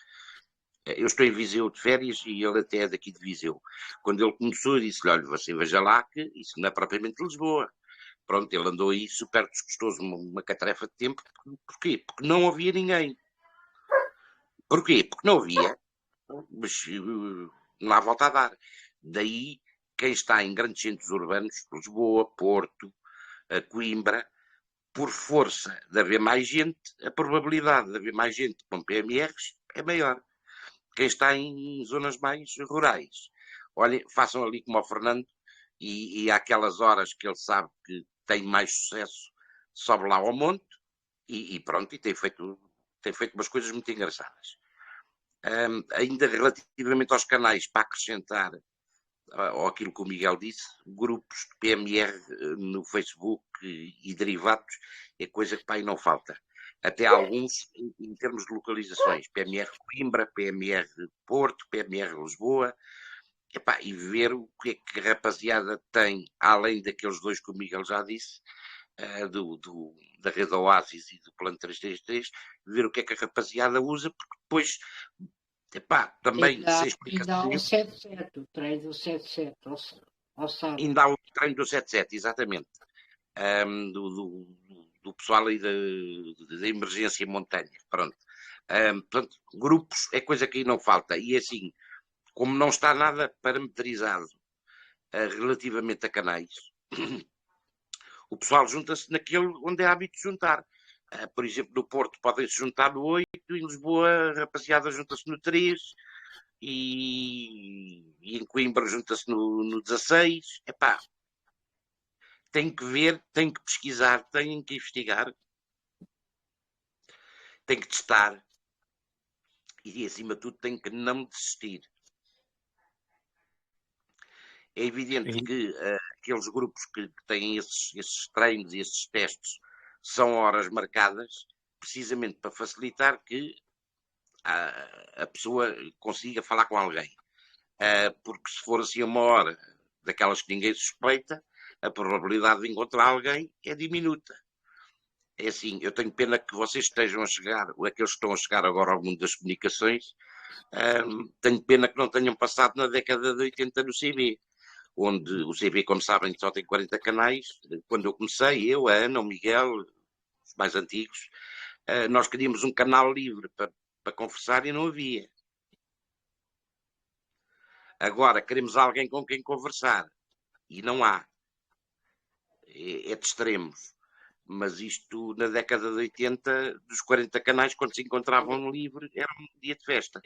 Eu estou em Viseu de férias e ele até é daqui de Viseu. Quando ele começou, eu disse-lhe: olha, você veja lá que isso não é propriamente Lisboa. Pronto, ele andou aí super desgostoso, uma catrefa de tempo. Porquê? Porque não havia ninguém. Porquê? Porque não havia, mas não há volta a dar. Daí, quem está em grandes centros urbanos, Lisboa, Porto, Coimbra, por força de haver mais gente, a probabilidade de haver mais gente com PMRs é maior. Quem está em zonas mais rurais, olhem, façam ali como o Fernando, e àquelas horas que ele sabe que tem mais sucesso, sobe lá ao monte e pronto, e tem feito umas coisas muito engraçadas. Ainda relativamente aos canais, para acrescentar ou aquilo que o Miguel disse, grupos de PMR no Facebook e derivados é coisa que não falta. Até alguns em termos de localizações, PMR Coimbra, PMR Porto, PMR Lisboa, e ver o que é que a rapaziada tem, além daqueles dois que o Miguel já disse, da rede Oasis e do Plano 333, ver o que é que a rapaziada usa, porque depois também se explica ainda há o 77, o treino do 77, ao sábado. Ainda há o treino do 77, exatamente. Do pessoal aí da emergência montanha. Pronto. Portanto, grupos é coisa que aí não falta. E assim, como não está nada parametrizado relativamente a canais, o pessoal junta-se naquele onde é hábito de juntar. Por exemplo, no Porto podem-se juntar no 8, em Lisboa a rapaziada junta-se no 3, e em Coimbra junta-se no 16. Tem que ver, tem que pesquisar, tem que investigar, tem que testar e, acima de tudo, tem que não desistir. É evidente que aqueles grupos que têm esses treinos e esses testes são horas marcadas, precisamente para facilitar que a pessoa consiga falar com alguém. Porque se for assim uma hora daquelas que ninguém suspeita, a probabilidade de encontrar alguém é diminuta. É assim, eu tenho pena que vocês estejam a chegar, ou aqueles que estão a chegar agora ao mundo das comunicações, tenho pena que não tenham passado na década de 80 no CB, onde o CB, como sabem, só tem 40 canais. Quando eu comecei, eu, a Ana, o Miguel, os mais antigos, nós queríamos um canal livre para conversar e não havia. Agora queremos alguém com quem conversar e não há. É de extremos. Mas isto, na década de 80, dos 40 canais, quando se encontravam no livre, era um dia de festa.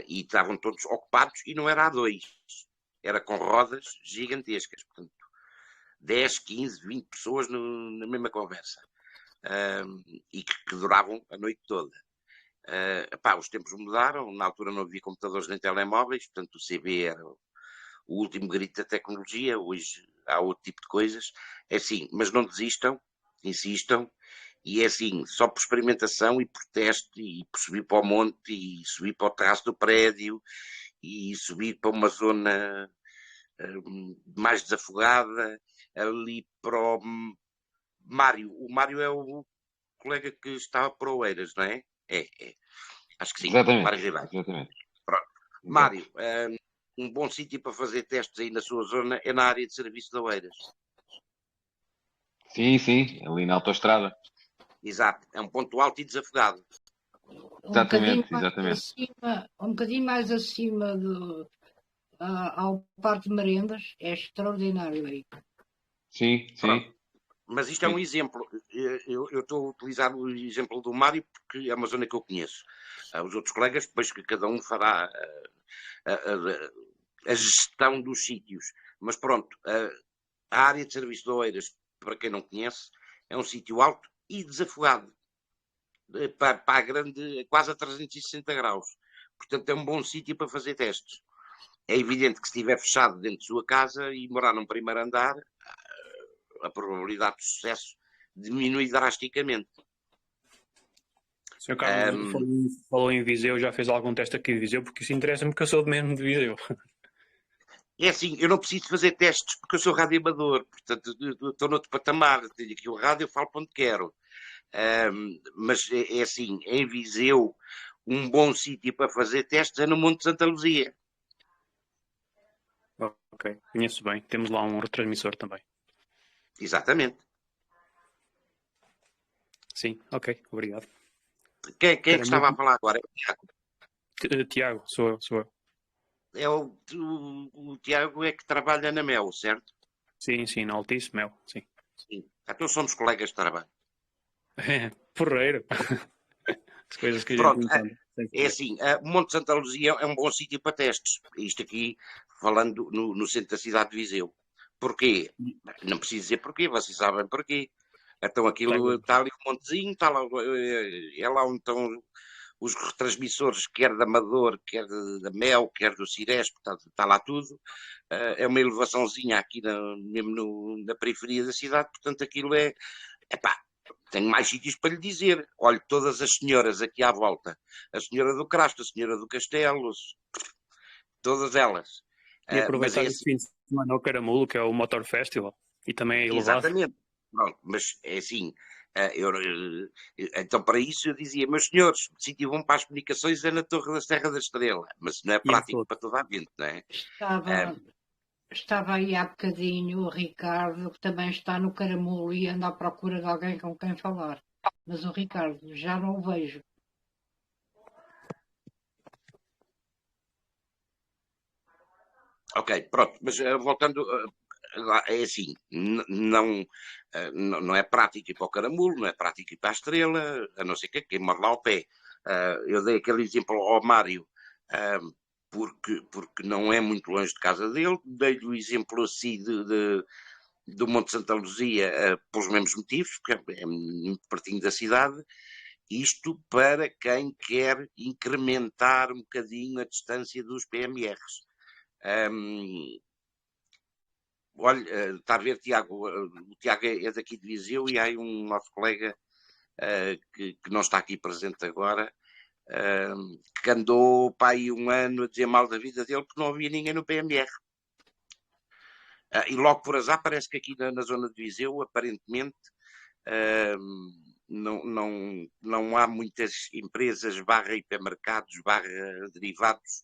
E estavam todos ocupados e não era a dois. Era com rodas gigantescas. Portanto, 10, 15, 20 pessoas na mesma conversa. E que duravam a noite toda. Os tempos mudaram. Na altura não havia computadores nem telemóveis. Portanto, o CB era o último grito da tecnologia. Hoje há outro tipo de coisas. É assim, mas não desistam, insistam, e é assim, só por experimentação e por teste, e por subir para o monte, e subir para o terraço do prédio, e subir para uma zona mais desafogada, ali para o Mário. O Mário é o colega que estava para o Oeiras, não é? É. Acho que sim. Exatamente. Mário Ribeiro. Exatamente. Pronto. Mário, um bom sítio para fazer testes aí na sua zona é na área de serviço de Oeiras. Sim, ali na autoestrada. Exato, é um ponto alto e desafogado. Exatamente. Um bocadinho mais acima ao Parque de Merendas, é extraordinário aí. Sim. Pronto. Mas isto é um exemplo. Eu estou a utilizar o exemplo do Mário porque é uma zona que eu conheço. Os outros colegas, depois que cada um fará a gestão dos sítios. Mas pronto, a área de serviço de Oeiras, para quem não conhece, é um sítio alto e desafogado. Para a grande, quase a 360 graus. Portanto, é um bom sítio para fazer testes. É evidente que se estiver fechado dentro de sua casa e morar num primeiro andar, a probabilidade de sucesso diminui drasticamente. O Sr. Carlos falou em Viseu, já fez algum teste aqui de Viseu, porque isso interessa-me, porque eu sou mesmo de Viseu. É assim, eu não preciso fazer testes porque eu sou radioamador, portanto estou noutro patamar, tenho aqui o rádio, eu falo para onde quero. Mas é assim, em Viseu, um bom sítio para fazer testes é no Monte de Santa Luzia. Ok, conheço bem. Temos lá um retransmissor também. Exatamente. Sim, ok, obrigado. Quem é que estava a falar agora? É o Tiago. Tiago, sou eu. É o Tiago é que trabalha na Mel, certo? Sim, na Altice Mel, sim. Sim. Então somos colegas de trabalho. Porreiro. As coisas que a Pronto, gente entende. É assim, o Monte de Santa Luzia é um bom sítio para testes. Isto aqui, falando no centro da cidade de Viseu. Porquê? Não preciso dizer porquê, vocês sabem porquê. Então aquilo está ali um montezinho, está lá, é lá onde estão os retransmissores, quer da Amador, quer da Mel, quer do Cires, portanto está lá tudo. É uma elevaçãozinha aqui mesmo na periferia da cidade, portanto aquilo é... Tenho mais sítios para lhe dizer. Olhe, todas as senhoras aqui à volta. A senhora do Crasto, a senhora do Castelo, todas elas. E aproveitar esse fim de semana ao Caramulo, que é o Motor Festival, e também é elevado. Exatamente. Pronto, mas é assim, então para isso eu dizia, meus senhores, o sítio bom para as comunicações é na Torre da Serra da Estrela, mas não é prático para toda a gente, não é? Estava aí há bocadinho o Ricardo, que também está no Caramulo e anda à procura de alguém com quem falar. Mas o Ricardo, já não o vejo. Ok, pronto, mas voltando, é assim, não é prático ir para o Caramulo, não é prático ir para a Estrela, a não ser que quem mora lá ao pé. Eu dei aquele exemplo ao Mário, porque não é muito longe de casa dele, dei-lhe o exemplo assim do Monte de Santa Luzia pelos mesmos motivos, porque é muito pertinho da cidade, isto para quem quer incrementar um bocadinho a distância dos PMRs. Olha, está a ver, Tiago, o Tiago é daqui de Viseu e há um nosso colega que não está aqui presente agora, que andou para aí um ano a dizer mal da vida dele porque não havia ninguém no PMR. E logo por azar parece que aqui na zona de Viseu, aparentemente, não há muitas empresas hipermercados, derivados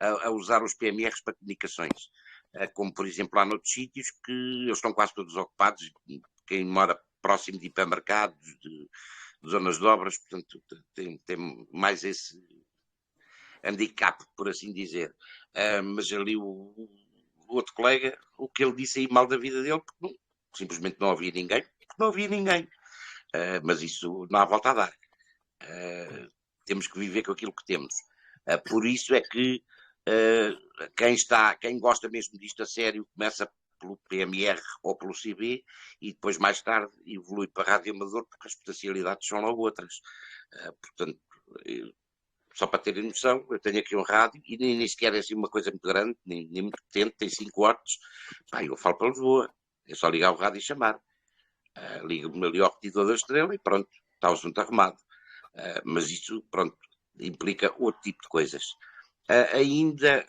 a usar os PMRs para comunicações. Como, por exemplo, há noutros sítios que eles estão quase todos ocupados. Quem mora próximo de hipermercados, de zonas de obras, portanto, tem mais esse handicap, por assim dizer. Mas ali o outro colega, o que ele disse aí mal da vida dele, porque simplesmente não havia ninguém, porque não havia ninguém. Mas isso não há volta a dar. Temos que viver com aquilo que temos. Por isso é que quem gosta mesmo disto a sério começa pelo PMR ou pelo CB e depois mais tarde evolui para a Rádio Amador, porque as potencialidades são logo outras. Portanto, só para terem noção, eu tenho aqui um rádio e nem sequer é assim uma coisa muito grande, nem muito potente, tem 5 watts. Eu falo para Lisboa, é só ligar o rádio e chamar. Liga-me ali ao repetidor da Estrela e pronto, está o assunto arrumado. Mas isso, pronto, implica outro tipo de coisas. Ainda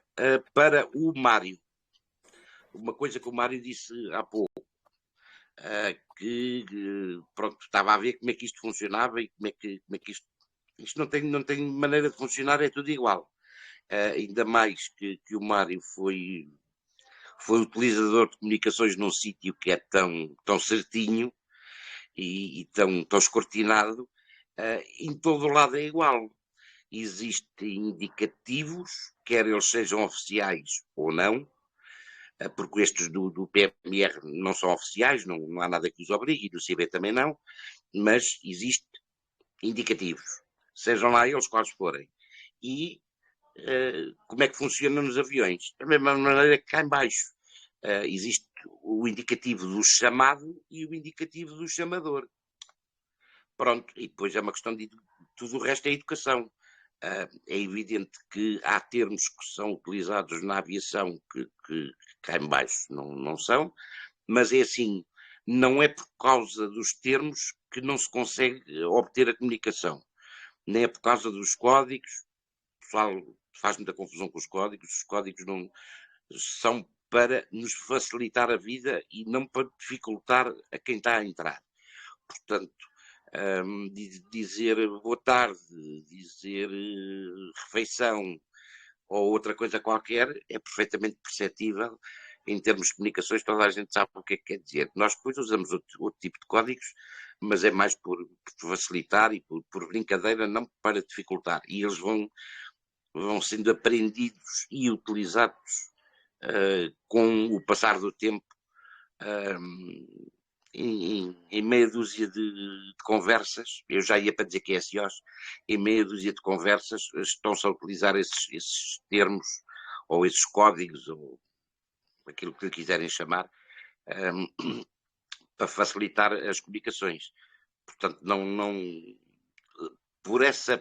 para o Mário, uma coisa que o Mário disse há pouco, que pronto, estava a ver como é que isto funcionava e como é que isto não tem maneira de funcionar, é tudo igual. Ainda mais que o Mário foi utilizador de comunicações num sítio que é tão certinho e tão escrutinado, em todo o lado é igual. Existem indicativos, quer eles sejam oficiais ou não, porque estes do PMR não são oficiais, não há nada que os obrigue, e do CB também não, mas existem indicativos, sejam lá eles quais forem. E como é que funciona nos aviões? Da mesma maneira que cá em baixo. Existe o indicativo do chamado e o indicativo do chamador. Pronto, e depois é uma questão de tudo o resto é educação. É evidente que há termos que são utilizados na aviação que cá em baixo não são, mas é assim, não é por causa dos termos que não se consegue obter a comunicação, nem é por causa dos códigos. O pessoal faz muita confusão com os códigos não são para nos facilitar a vida e não para dificultar a quem está a entrar. Portanto, dizer boa tarde, dizer refeição ou outra coisa qualquer é perfeitamente perceptível em termos de comunicações, toda a gente sabe o que é que quer dizer. Nós depois usamos outro tipo de códigos, mas é mais por facilitar e por brincadeira, não para dificultar. E eles vão sendo aprendidos e utilizados com o passar do tempo em meia dúzia de conversas. Eu já ia para dizer que é SEOs, em meia dúzia de conversas estão-se a utilizar esses termos ou esses códigos ou aquilo que lhe quiserem chamar para facilitar as comunicações. Portanto, por essa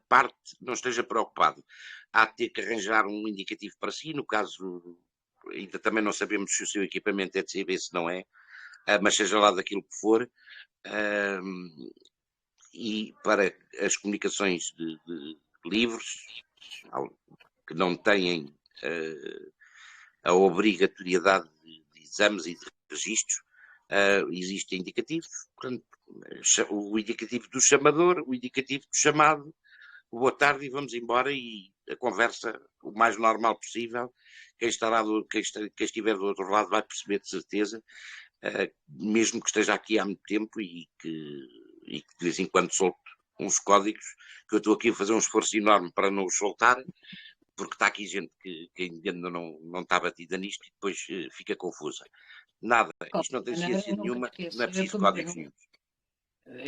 parte não esteja preocupado. Há de ter que arranjar um indicativo para si, no caso, ainda também não sabemos se o seu equipamento é de CB, se não é, mas seja lá daquilo que for, e para as comunicações de livros, que não têm a obrigatoriedade de exames e de registros, existem indicativos. Portanto, o indicativo do chamador, o indicativo do chamado, boa tarde e vamos embora, e a conversa o mais normal possível. Quem estiver do outro lado vai perceber de certeza, mesmo que esteja aqui há muito tempo e que de vez em quando solte uns códigos, que eu estou aqui a fazer um esforço enorme para não os soltar, porque está aqui gente que ainda não está batida nisto e depois fica confusa. Nada, isto não tem ciência nenhuma, não é preciso códigos nenhum.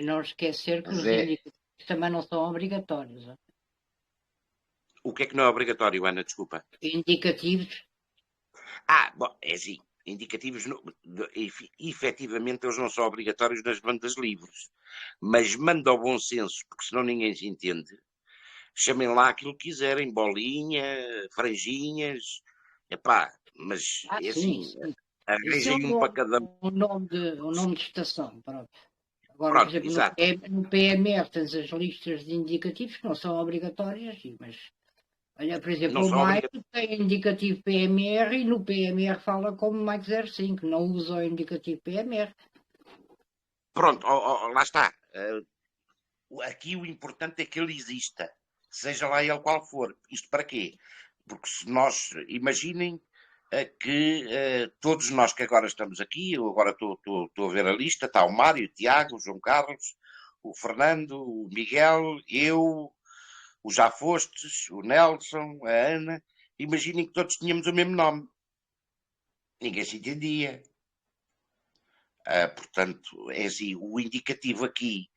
Não esquecer que os indicativos também não são obrigatórios. O que é que não é obrigatório, Ana? Desculpa. Indicativos. Bom, é assim. Indicativos, efetivamente, eles não são obrigatórios nas bandas livres. Mas manda ao bom senso, porque senão ninguém se entende. Chamem lá aquilo que quiserem, bolinha, franjinhas. Mas é assim. Sim. Arranjem um para cada um. O nome de estação, pronto. Agora, Pronto, por exemplo, exato. no PMR tens as listas de indicativos que não são obrigatórias, mas olha, por exemplo, o Mike tem indicativo PMR e no PMR fala como Mike 05, não usa o indicativo PMR. pronto, lá está. Aqui o importante é que ele exista, seja lá ele qual for. Isto para quê? Porque se nós, imaginem que todos nós que agora estamos aqui, eu agora estou a ver a lista, está o Mário, o Tiago, o João Carlos, o Fernando, o Miguel, eu, o Já Fostes, o Nelson, a Ana. Imaginem que todos tínhamos o mesmo nome. Ninguém se entendia. Portanto, é assim, o indicativo aqui,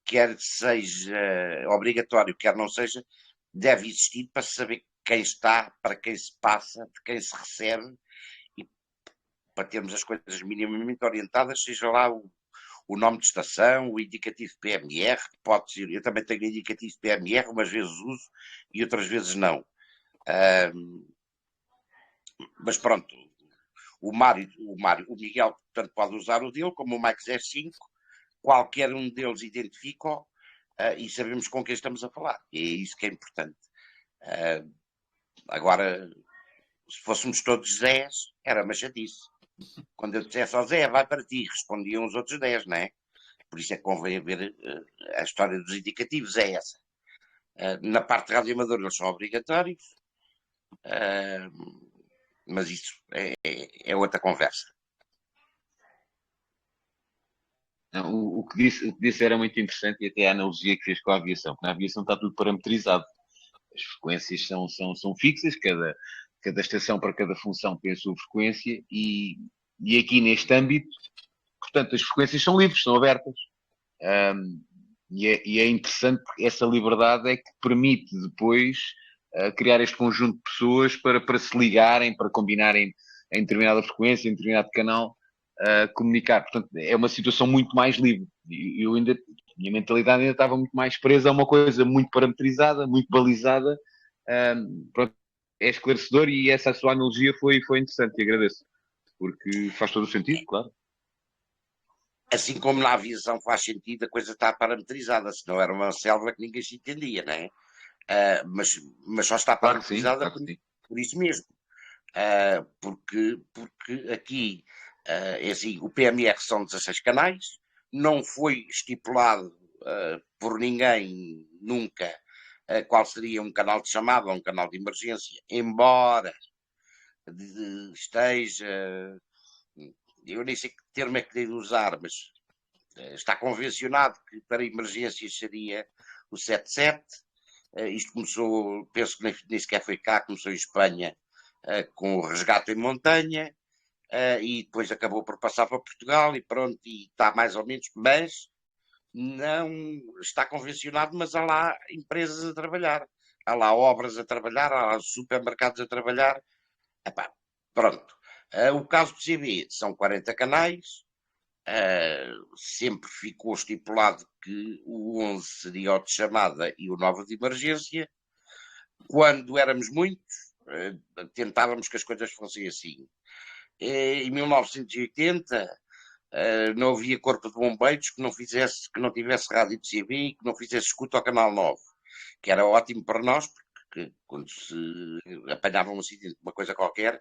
quer seja obrigatório, quer não seja, deve existir para saber quem está, para quem se passa, de quem se recebe, e para termos as coisas minimamente orientadas, seja lá o nome de estação, o indicativo PMR, pode ser, eu também tenho indicativo PMR, umas vezes uso e outras vezes não. Mas pronto, o Miguel, portanto, pode usar o dele, como o Max S5, qualquer um deles identifica e sabemos com quem estamos a falar. E é isso que é importante. Agora, se fôssemos todos Zés, era uma chatice. Quando eu dissesse ao Zé, vai para ti, respondiam os outros 10, não é? Por isso é que convém ver a história dos indicativos, é essa. Na parte de radioamador eles são obrigatórios, mas isso é outra conversa. Não, o que disse era muito interessante, e até a analogia que fez com a aviação, porque na aviação está tudo parametrizado. As frequências são fixas, cada estação para cada função tem a sua frequência, e aqui neste âmbito, portanto, as frequências são livres, são abertas. E é interessante porque essa liberdade é que permite depois criar este conjunto de pessoas para se ligarem, para combinarem em determinada frequência, em determinado canal, comunicar. Portanto, é uma situação muito mais livre. A minha mentalidade ainda estava muito mais presa a uma coisa muito parametrizada, muito balizada. Pronto, é esclarecedor, e essa sua analogia foi interessante, e agradeço, porque faz todo o sentido, claro. Assim como na aviação faz sentido, a coisa está parametrizada, senão era uma selva que ninguém se entendia, não é? Mas só está parametrizada por isso mesmo. Porque aqui, é assim, o PMR são 16 canais, não foi estipulado por ninguém nunca qual seria um canal de chamada ou um canal de emergência, embora esteja, eu nem sei que termo é que devo usar, mas está convencionado que para emergências seria o 77. Isto começou, penso que nem sequer foi cá, começou em Espanha com o resgate em montanha, e depois acabou por passar para Portugal, e pronto, e está mais ou menos, mas não está convencionado, mas há lá empresas a trabalhar, há lá obras a trabalhar, há lá supermercados a trabalhar. Epá, pronto. O caso do CB são 40 canais, sempre ficou estipulado que o 11 seria o de chamada e o 9 de emergência. Quando éramos muitos, tentávamos que as coisas fossem assim. Em 1980 não havia corpo de bombeiros que não tivesse rádio de CB e que não fizesse escuta ao canal 9, que era ótimo para nós, porque quando se apanhava um acidente, uma coisa qualquer,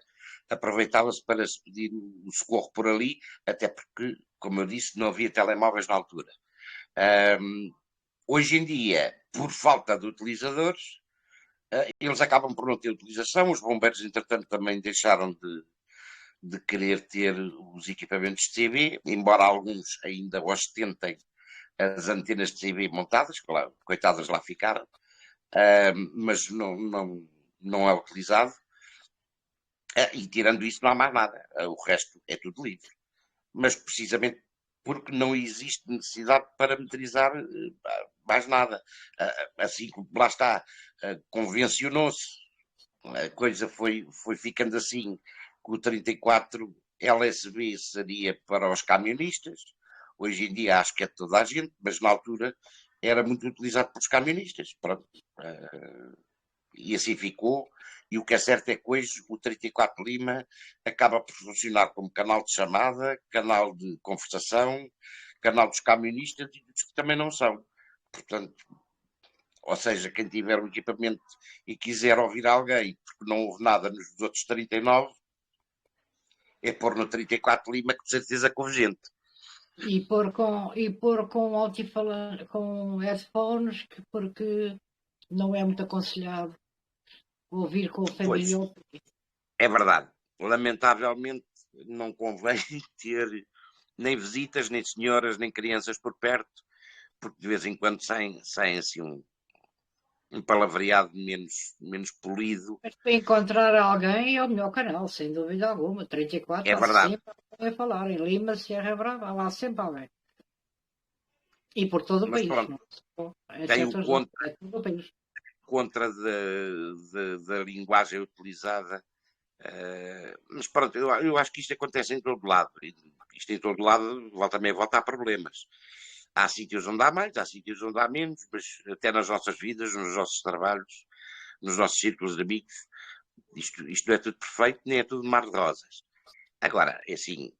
aproveitava-se para se pedir o socorro por ali, até porque, como eu disse, não havia telemóveis na altura. Hoje em dia, por falta de utilizadores, eles acabam por não ter utilização. Os bombeiros, entretanto, também deixaram de querer ter os equipamentos de CB, embora alguns ainda ostentem as antenas de CB montadas, claro, coitadas lá ficaram, mas não é utilizado. E tirando isso não há mais nada, o resto é tudo livre. Mas precisamente porque não existe necessidade de parametrizar mais nada. Assim como lá está, convencionou-se, a coisa foi ficando assim, que o 34 LSB seria para os camionistas. Hoje em dia acho que é de toda a gente, mas na altura era muito utilizado pelos camionistas. Pronto. E assim ficou. E o que é certo é que hoje o 34 Lima acaba por funcionar como canal de chamada, canal de conversação, canal dos camionistas e dos que também não são. Portanto, ou seja, quem tiver um equipamento e quiser ouvir alguém, porque não houve nada nos outros 39, é pôr no 34 Lima, com certeza convergente. e pôr com altifalante, com headphones, porque não é muito aconselhado ouvir com Pois, família. é verdade. Lamentavelmente não convém ter nem visitas, nem senhoras, nem crianças por perto, porque de vez em quando saem assim um palavreado menos polido. Mas para encontrar alguém é o melhor canal, sem dúvida alguma. 34 É há verdade. sempre alguém a falar. Em Lima, Sierra Brava, há lá sempre alguém. E por todo o Mas país. pronto, Não é? Em tem o certas zonas, é todo o país. contra da linguagem utilizada. Mas pronto, eu acho que isto acontece em todo lado. Isto em todo lado também volta a problemas. Há sítios onde há mais, há sítios onde há menos, mas até nas nossas vidas, nos nossos trabalhos, nos nossos círculos de amigos, isto não é tudo perfeito, nem é tudo mar de rosas. Agora, é assim,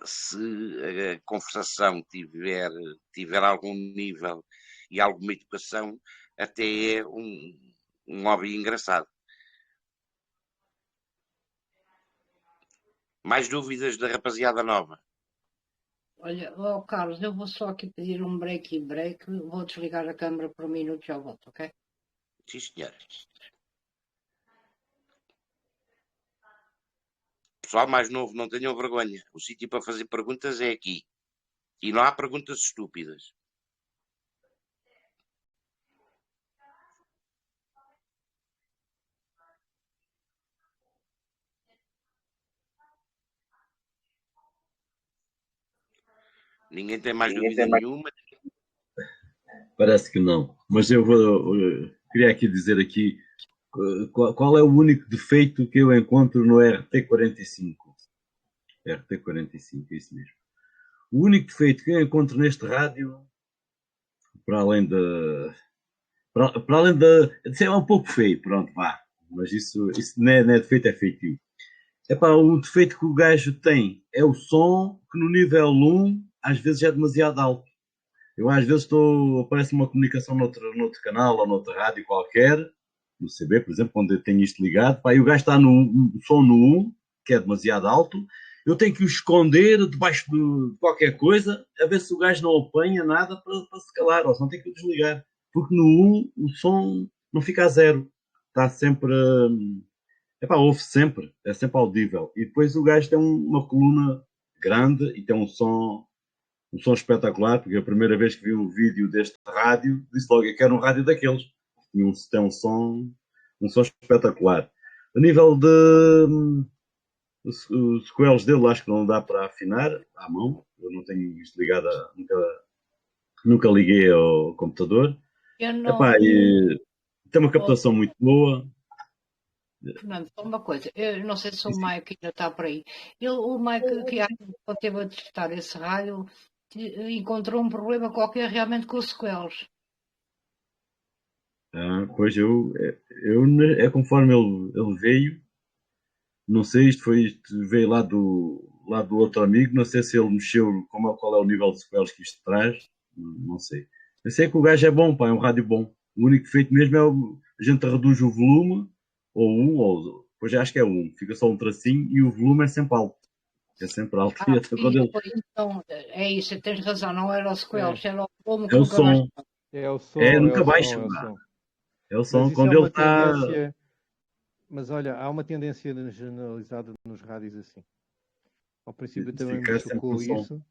se a conversação tiver algum nível e alguma educação, até é um hobby engraçado. Mais dúvidas da rapaziada nova? Olha, Carlos, eu vou só aqui pedir um break. Vou desligar a câmera por um minuto e já volto, ok? Sim, senhor. Pessoal mais novo, não tenham vergonha. O sítio para fazer perguntas é aqui. E não há perguntas estúpidas. Ninguém tem mais dúvida nenhuma. Parece que não. Mas eu queria aqui dizer aqui qual é o único defeito que eu encontro no RT45. RT45, é isso mesmo. O único defeito que eu encontro neste rádio, para além de ser um pouco feio, pronto, vá. Mas isso não é defeito, é feitio. O defeito que o gajo tem é o som que no nível 1 às vezes é demasiado alto. Eu às vezes aparece uma comunicação noutro canal ou noutra rádio qualquer, no CB, por exemplo, onde eu tenho isto ligado, e o gajo está no som no 1, que é demasiado alto, eu tenho que o esconder debaixo de qualquer coisa, a ver se o gajo não apanha nada para se calar, ou senão tenho que o desligar. Porque no 1 o som não fica a zero. Está sempre... ouve sempre, é sempre audível. E depois o gajo tem uma coluna grande e tem um som espetacular, porque a primeira vez que vi um vídeo deste rádio, disse logo que era um rádio daqueles. Tem um som espetacular. A nível de os coelhos dele, acho que não dá para afinar à mão. Eu não tenho isto ligado, nunca liguei ao computador. Eu não. Tem uma captação muito boa. Fernando, só uma coisa, eu não sei se o Mike ainda está por aí. O Mike, que quando esteve a testar esse rádio, encontrou um problema qualquer realmente com os sequelos. Pois é conforme ele veio, não sei, isto veio lá do outro amigo, não sei se ele mexeu, qual é o nível de sequelos que isto traz, não sei. Eu sei que o gajo é bom, pá, é um rádio bom. O único defeito mesmo é a gente reduz o volume, pois acho que é fica só um tracinho e o volume é sempre alto. É sempre alto. Então, é isso, tens razão, não era os sequelos, era o volume que é o nunca som. mais... É o som. Nunca baixa. É o som quando ele está... Mas olha, há uma tendência generalizada nos rádios assim. Ao princípio também me chocou isso.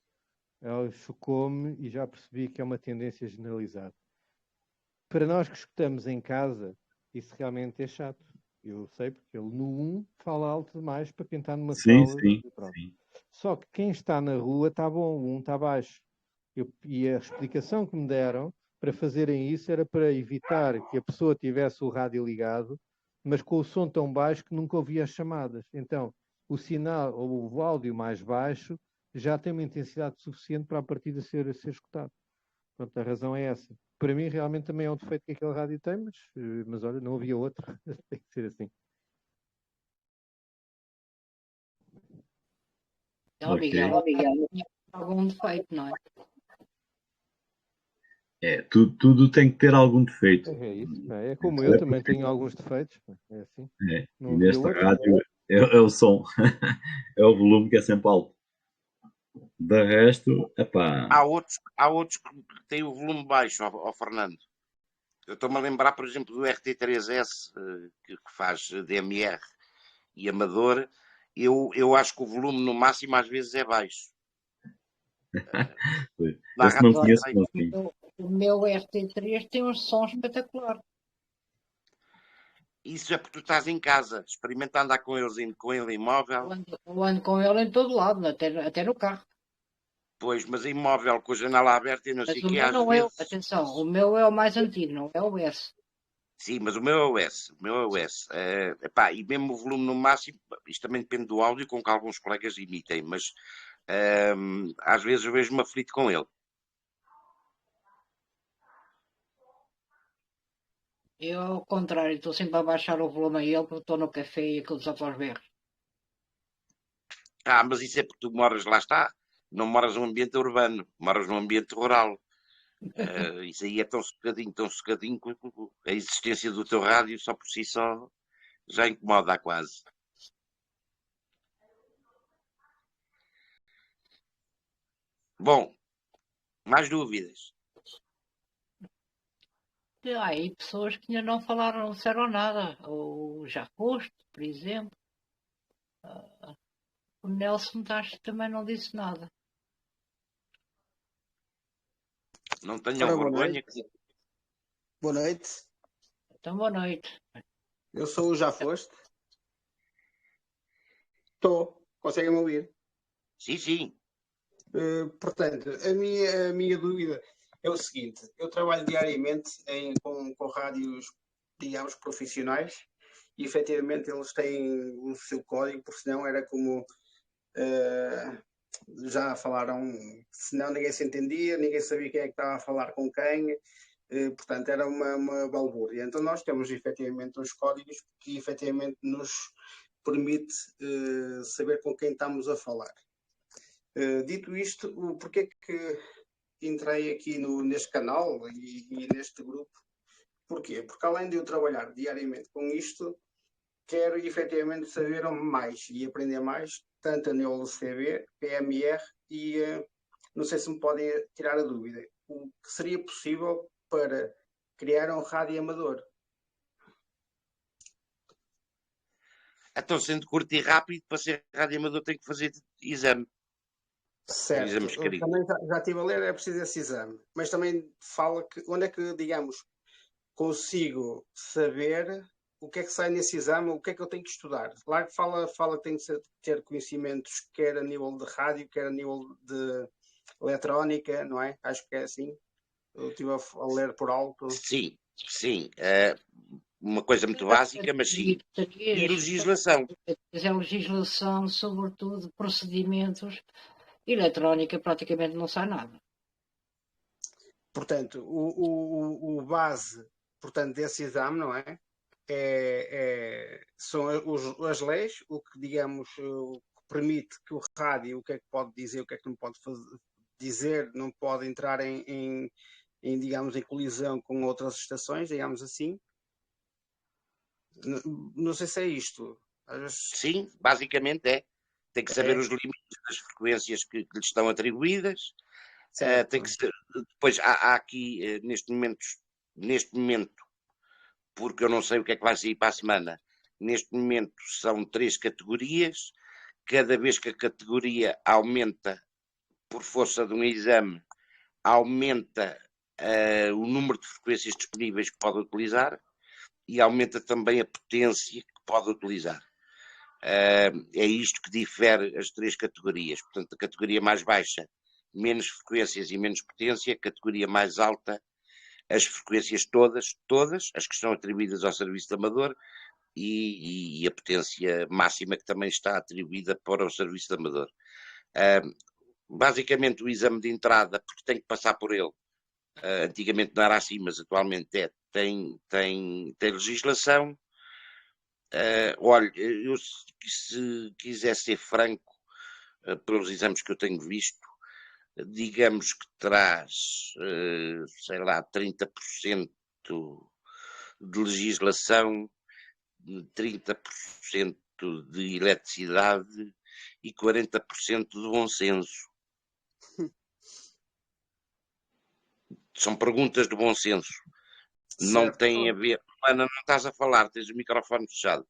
Ela chocou-me e já percebi que é uma tendência generalizada. Para nós que escutamos em casa, isso realmente é chato. Eu sei, porque ele no 1 fala alto demais para quem está numa sala. Sim. Só que quem está na rua está bom, o 1 está baixo. E a explicação que me deram para fazerem isso era para evitar que a pessoa tivesse o rádio ligado, mas com o som tão baixo que nunca ouvia as chamadas. Então, o sinal ou o áudio mais baixo já tem uma intensidade suficiente para a partida ser escutado. Portanto, a razão é essa. Para mim, realmente, também é um defeito que aquele rádio tem, mas olha, não havia outro. Tem que ser assim. Miguel, algum defeito, não é? Tudo tem que ter algum defeito. É isso. É como eu também tenho alguns defeitos. É assim. E nesta rádio é o som. É o volume que é sempre alto. De resto, epá, Há outros que têm o volume baixo, ó Fernando. Eu estou-me a lembrar, por exemplo, do RT3S, que faz DMR e amador. Eu acho que o volume no máximo às vezes é baixo. Na esse não rádio Agora, conheço, também. não sim. o meu RT3 tem um som espetacular. Isso é porque tu estás em casa. Experimenta andar com ele imóvel. Eu ando com ele em todo lado, até no carro. Pois, mas imóvel com a janela aberta e não sei Mas o o que, meu às não é, vezes. atenção, o meu é o mais antigo, não é o S. Sim, mas o meu é o S. O meu é o S. Epá, e mesmo o volume no máximo, isto também depende do áudio, com que alguns colegas imitem, mas às vezes eu vejo-me aflito com ele. Eu, ao contrário, estou sempre a baixar o volume a ele porque estou no café e aquilo só faz berros. Mas isso é porque tu moras, lá está, não moras num ambiente urbano, moras num ambiente rural. Isso aí é tão sossegadinho que a existência do teu rádio só por si só já incomoda quase. Bom, mais dúvidas? E há aí pessoas que ainda não falaram, não disseram nada. O Já Foste, por exemplo. O Nelson acho que também não disse nada. Não tenham Ora, boa vergonha. noite. Boa noite. Então, boa noite. Eu sou o Já Foste. Estou. Conseguem-me ouvir? Sim, sim. Portanto, a minha dúvida é o seguinte. Eu trabalho diariamente com rádios, digamos, profissionais e, efetivamente, eles têm o seu código, porque senão era como... já falaram... Senão ninguém se entendia, ninguém sabia quem é que estava a falar com quem... portanto, era uma balbúrdia. Então, nós temos efetivamente uns códigos que efetivamente nos permite saber com quem estamos a falar. Dito isto, porquê que entrei aqui neste canal e neste grupo? Porquê? Porque além de eu trabalhar diariamente com isto, quero efetivamente saber mais e aprender mais, tanto a nível do CB, PMR e não sei se me podem tirar a dúvida. O que seria possível para criar um rádio amador? Então, sendo curto e rápido, para ser rádio amador tem que fazer exame. Certo, Exame escrito. também já estive a ler, é preciso esse exame. Mas também fala que onde é que, digamos, consigo saber o que é que sai nesse exame, o que é que eu tenho que estudar. Lá que fala que tenho que ter conhecimentos quer a nível de rádio, quer a nível de eletrónica, não é? Acho que é assim. Eu estive a ler por alto. Sim, sim. Uma coisa muito básica, mas sim. E legislação. É legislação, sobretudo, procedimentos. Eletrónica praticamente não sai nada. Portanto, o base, portanto, desse exame, não é? São as leis, o que, digamos, o que permite que o rádio, o que é que pode dizer, o que é que não pode dizer, não pode entrar em, digamos, em colisão com outras estações, digamos assim. Não sei se é isto. Sim, basicamente é. Tem que saber os limites das frequências que lhe estão atribuídas. Tem que ser, depois há aqui, neste momento, porque eu não sei o que é que vai sair para a semana, neste momento são 3 categorias. Cada vez que a categoria aumenta por força de um exame, aumenta o número de frequências disponíveis que pode utilizar e aumenta também a potência que pode utilizar. É isto que difere as 3 categorias. Portanto, a categoria mais baixa, menos frequências e menos potência; a categoria mais alta, as frequências todas, as que estão atribuídas ao serviço de amador, e a potência máxima que também está atribuída para o serviço de amador. Basicamente, o exame de entrada, porque tem que passar por ele, antigamente não era assim, mas atualmente tem legislação. Olha, eu, se quiser ser franco, pelos exames que eu tenho visto, digamos que traz, sei lá, 30% de legislação, 30% de eletricidade e 40% de bom senso. São perguntas de bom senso. Não Certo. têm a ver. Ana, não estás a falar, tens o microfone fechado.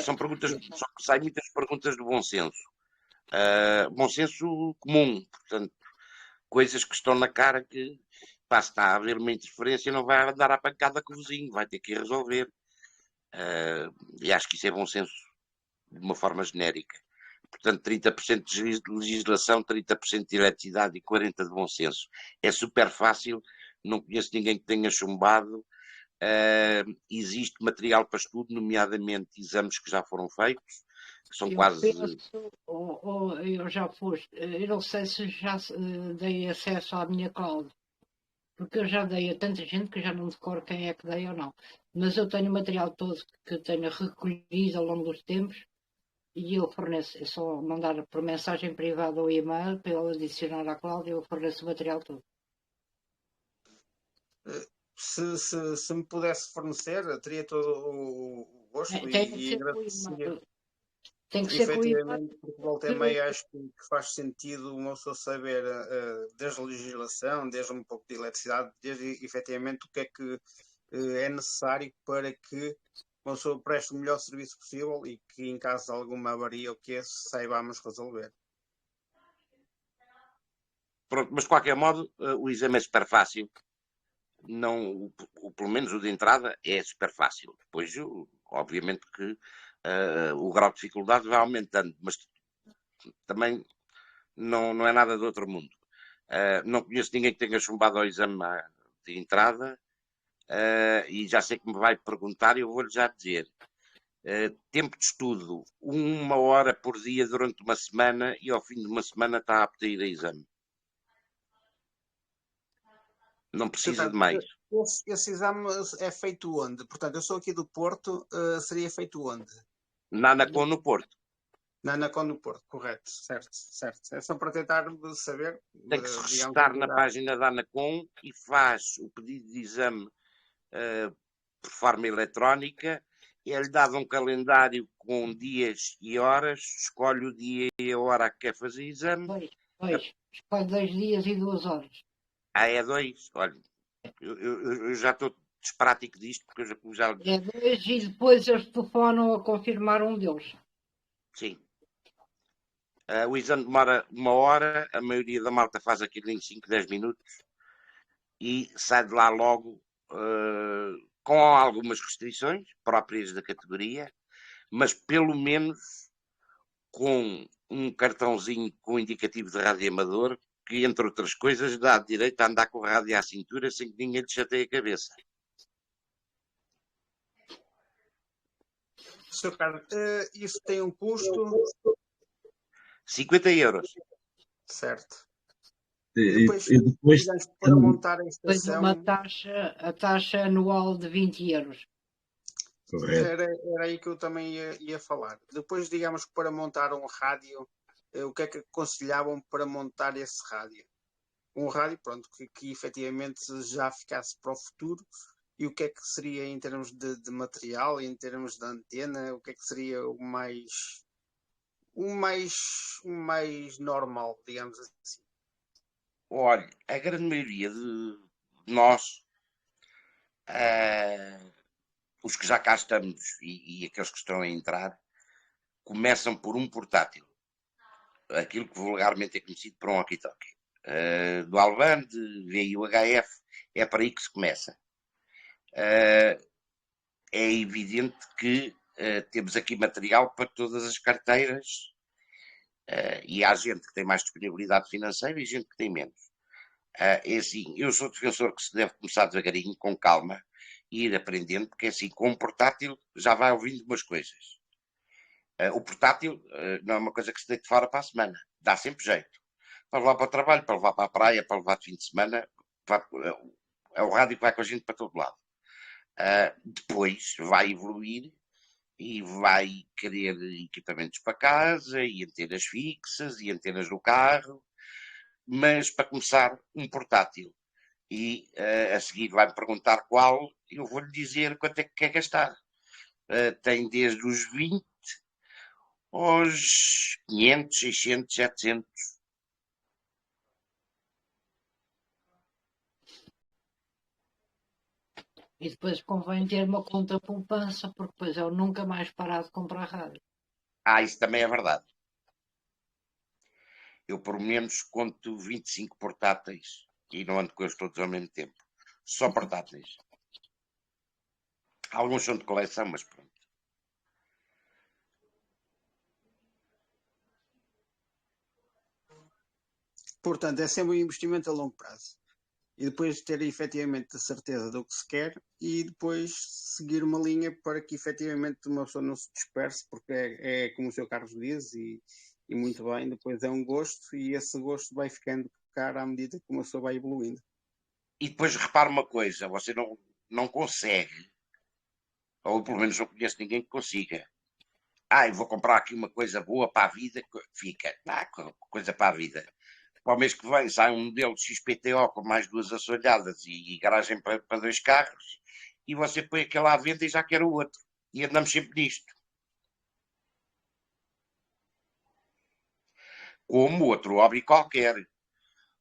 São perguntas, saem muitas perguntas de bom senso. Bom senso comum, portanto, coisas que estão na cara que pá, se está a haver uma interferência, não vai andar à pancada com o vizinho, vai ter que ir resolver. E acho que isso é bom senso de uma forma genérica. Portanto, 30% de legislação, 30% de eletricidade e 40% de bom senso. É super fácil, não conheço ninguém que tenha chumbado. Existe material para estudo, nomeadamente exames que já foram feitos, que são Eu quase. penso, eu já foste, eu não sei se já dei acesso à minha cloud, porque eu já dei a tanta gente que já não decoro quem é que dei ou não. Mas eu tenho o material todo que tenho recolhido ao longo dos tempos e eu forneço, é só mandar por mensagem privada ou e-mail para eu adicionar à cloud e eu forneço o material todo. Se me pudesse fornecer, teria todo o gosto Tem que e ser com o agradecia. e-mail. Tem que Porque ser com o e-mail. efetivamente, porque volta e meia, acho que faz sentido uma pessoa saber desde a legislação, desde um pouco de eletricidade, desde efetivamente o que é que é necessário para que uma pessoa preste o melhor serviço possível e que em caso de alguma avaria ou que saibamos resolver. Pronto, mas de qualquer modo, o exame é super fácil. Não, pelo menos o de entrada é super fácil. Depois, obviamente que o grau de dificuldade vai aumentando, mas também não é nada do outro mundo. Não conheço ninguém que tenha chumbado ao exame de entrada e já sei que me vai perguntar e eu vou-lhe já dizer. Tempo de estudo, 1 hora por dia durante uma semana e ao fim de uma semana está apto a ir a exame. Não precisa Portanto, de mais. esse exame é feito onde? Portanto, eu sou aqui do Porto, seria feito onde? Na Anacom no Porto. Na Anacom do Porto, correto, certo. É só para tentar saber. Tem que se digamos, registrar na página da Anacom e faz o pedido de exame por forma eletrónica. É-lhe dado um calendário com dias e horas, escolhe o dia e a hora que quer fazer exame. Dois. Escolhe 2 dias e 2 horas. É 2. Olha, eu já estou desprático disto, porque eu já... É 2 e depois eles telefonam a confirmar um deles. Sim. O exame demora 1 hora, a maioria da malta faz aquilo em 5, 10 minutos e sai de lá logo com algumas restrições próprias da categoria, mas pelo menos com um cartãozinho com indicativo de rádio amador que, entre outras coisas, dá direito a andar com o rádio à cintura sem que ninguém lhe chateie a cabeça. Sr. Carlos, isso tem um custo? 50 euros. Certo. E depois para montar a estação... Depois a taxa anual de 20 euros. Era aí que eu também ia falar. Depois, digamos que para montar um rádio, o que é que aconselhavam para montar esse rádio? Um rádio, pronto, que efetivamente já ficasse para o futuro. E o que é que seria em termos de material, em termos de antena, o que é que seria o mais normal, digamos assim? Olha, a grande maioria de nós, os que já cá estamos e aqueles que estão a entrar, começam por um portátil. Aquilo que vulgarmente é conhecido por um walkie-talkie. Do Alban, de VUHF, é para aí que se começa. É evidente que temos aqui material para todas as carteiras e há gente que tem mais disponibilidade financeira e gente que tem menos. É assim, eu sou defensor que se deve começar devagarinho, com calma, e ir aprendendo, porque é assim, com um portátil já vai ouvindo umas coisas. O portátil não é uma coisa que se deite fora para a semana, dá sempre jeito. Para levar para o trabalho, para levar para a praia, para levar de fim de semana, é o rádio que vai com a gente para todo lado. Depois vai evoluir e vai querer equipamentos para casa, e antenas fixas, e antenas no carro, mas para começar, um portátil. E a seguir vai-me perguntar qual, eu vou-lhe dizer quanto é que quer gastar. Tem desde os 20 aos 500, 600, 700. E depois convém ter uma conta poupança, porque depois eu nunca mais parar de comprar rádio. Isso também é verdade. Eu, por menos, conto 25 portáteis e não ando com eles todos ao mesmo tempo. Só portáteis. Alguns são de coleção, mas pronto. Portanto, é sempre um investimento a longo prazo. E depois ter efetivamente a certeza do que se quer e depois seguir uma linha para que efetivamente uma pessoa não se disperse, porque é como o Sr. Carlos diz, e muito bem, depois é um gosto e esse gosto vai ficando caro à medida que uma pessoa vai evoluindo. E depois repara uma coisa, você não consegue, ou pelo menos não conheço ninguém que consiga. Eu vou comprar aqui uma coisa boa para a vida, fica, coisa para a vida. Para o mês que vem sai um modelo de XPTO com mais 2 assoalhadas e garagem para 2 carros, e você põe aquele à venda e já quer o outro. E andamos sempre nisto. Como outro hobby qualquer.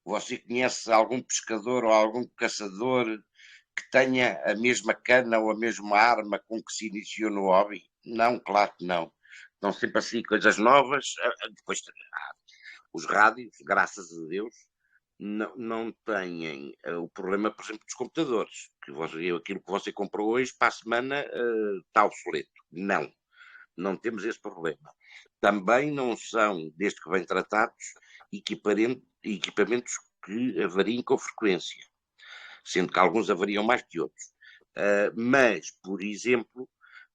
Você conhece algum pescador ou algum caçador que tenha a mesma cana ou a mesma arma com que se iniciou no hobby? Não, claro que não. Estão sempre assim coisas novas. Depois, os rádios, graças a Deus, não têm o problema, por exemplo, dos computadores. Aquilo que você comprou hoje, para a semana, está obsoleto. Não temos esse problema. Também não são, desde que bem tratados, equipamentos que avariem com frequência, sendo que alguns avariam mais que outros. Mas, por exemplo,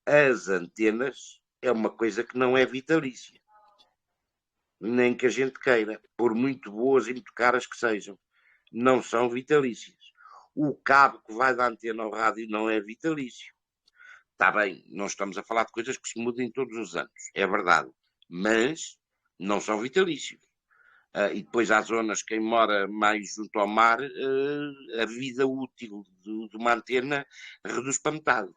as antenas é uma coisa que não é vitalícia. Nem que a gente queira, por muito boas e muito caras que sejam. Não são vitalícias. O cabo que vai da antena ao rádio não é vitalício. Está bem, não estamos a falar de coisas que se mudem todos os anos, é verdade, mas não são vitalícios. E depois há zonas, quem mora mais junto ao mar, a vida útil de uma antena reduz para metade.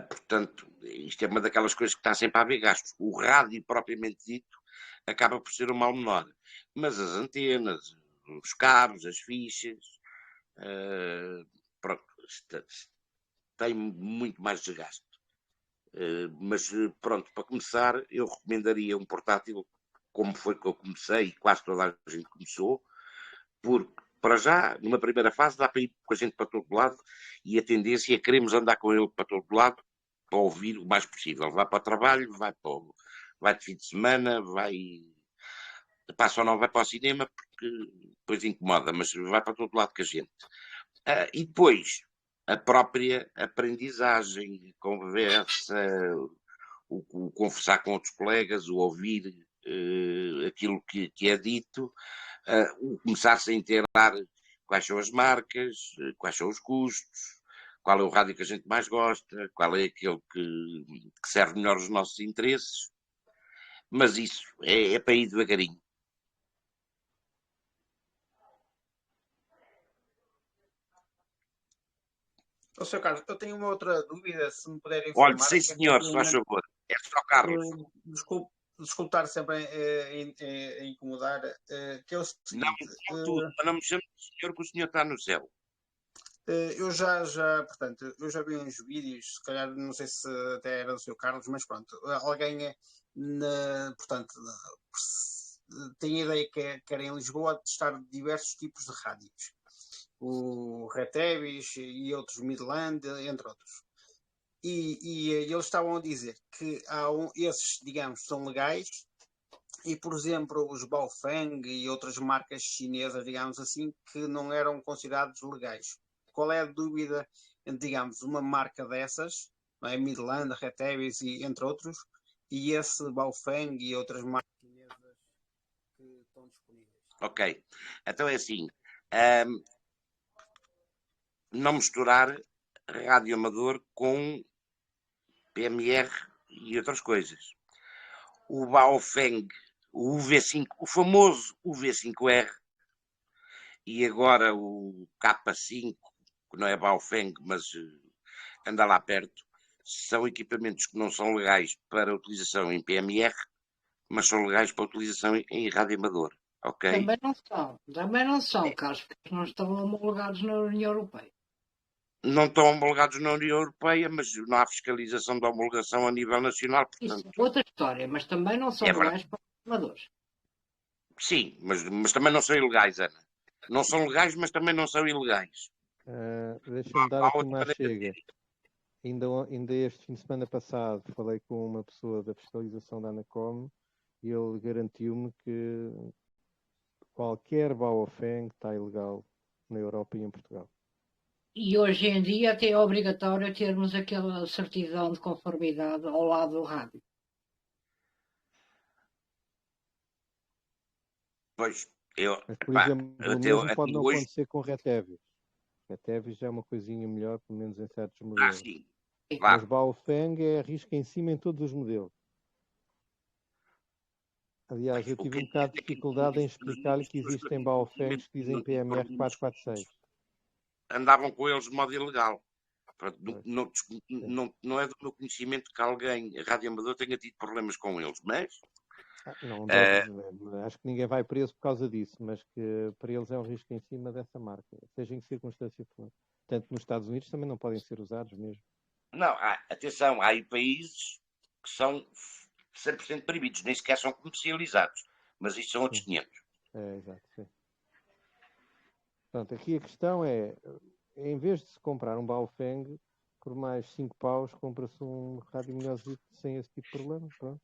Portanto, isto é uma daquelas coisas que está sempre a haver gastos. O rádio, propriamente dito, acaba por ser o mal menor. Mas as antenas, os cabos, as fichas, pronto, tem muito mais desgaste. Mas pronto, para começar, eu recomendaria um portátil, como foi que eu comecei, e quase toda a gente começou, porque para já, numa primeira fase, dá para ir com a gente para todo lado e a tendência é queremos andar com ele para todo lado para ouvir o mais possível. Vai para o trabalho, vai de fim de semana, só não vai para o cinema porque depois incomoda, mas vai para todo lado com a gente. E depois, a própria aprendizagem, conversa, o conversar com outros colegas, o ouvir aquilo que é dito, o começar-se a inteirar quais são as marcas, quais são os custos, qual é o rádio que a gente mais gosta, qual é aquele que serve melhor os nossos interesses. Mas isso é para ir devagarinho. Sr. Carlos, eu tenho uma outra dúvida, se me puder informar. Olha, sim senhor, se faz favor. É só Carlos. Desculpe estar sempre a incomodar, que é o seguinte... Não me chame de senhor, que o senhor está no céu. Eu portanto, eu já vi uns vídeos, se calhar, não sei se até era do Sr. Carlos, mas pronto, alguém, portanto, tem a ideia que era em Lisboa testar diversos tipos de rádios. O Retebis e outros Midland, entre outros. E eles estavam a dizer que esses, digamos, são legais e, por exemplo, os Baofeng e outras marcas chinesas, digamos assim, que não eram considerados legais. Qual é a dúvida entre, digamos, uma marca dessas, não é? Midland, Retebis e entre outros, e esse Baofeng e outras marcas chinesas que estão disponíveis? Ok, então é assim, não misturar rádio amador com PMR e outras coisas. O Baofeng, o UV5, o famoso UV5R, e agora o K5, que não é Baofeng, mas anda lá perto, são equipamentos que não são legais para utilização em PMR, mas são legais para utilização em rádio amador. Ok? Também não são, Carlos, porque não estão homologados na União Europeia. Não estão homologados na União Europeia, mas não há fiscalização da homologação a nível nacional, Isso portanto. é outra história, mas também não são É verdade. legais para os amadores. Sim, mas também não são ilegais, Ana. Não são legais, mas também não são ilegais. Deixa-me dar Há aqui outra uma maneira de chega. Ainda este fim de semana passado falei com uma pessoa da fiscalização da Anacom e ele garantiu-me que qualquer Baofeng está ilegal na Europa e em Portugal. E hoje em dia até é obrigatório termos aquela certidão de conformidade ao lado do rádio. Pois, Mas, por pá, exemplo, o mesmo pode não acontecer com Retevis. Retevis já é uma coisinha melhor, pelo menos em certos modelos. sim, Mas claro. Baofeng é risco em cima em todos os modelos. Aliás, eu tive um bocado de dificuldade em explicar-lhe que existem Baofengs que dizem PMR 446. Andavam com eles de modo ilegal. Não é do meu conhecimento que alguém, radioamador, tenha tido problemas com eles, mas... Não deve, acho que ninguém vai preso por causa disso, mas que para eles é um risco em cima dessa marca, seja em que circunstância for. Tanto nos Estados Unidos também não podem ser usados mesmo. Não, atenção, há aí países que são 100% proibidos, nem sequer são comercializados, mas isso são outros 500. Exato, sim. Portanto, aqui a questão é, em vez de se comprar um Baofeng, por mais 5 paus, compra-se um rádio melhorzito sem esse tipo de problema. Pronto.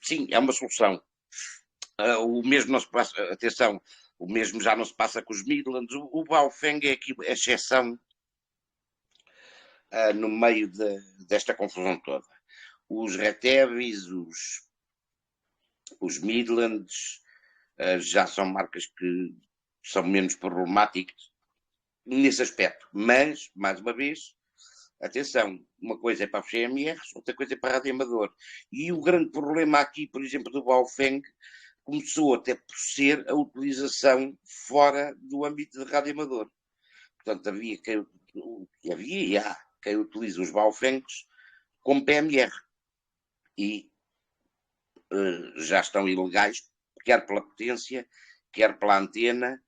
Sim, é uma solução. O mesmo não se passa, atenção, o mesmo já não se passa com os Midlands. O Baofeng é aqui a exceção no meio desta confusão toda. Os Retevis, os Midlands, já são marcas que são menos problemáticas nesse aspecto. Mas, mais uma vez, atenção, uma coisa é para os CMRs, outra coisa é para a rádio amador. E o grande problema aqui, por exemplo, do Baofeng, começou até por ser a utilização fora do âmbito de rádio amador. Portanto, havia e há quem utiliza os Baofengs como PMR. E já estão ilegais, quer pela potência, quer pela antena.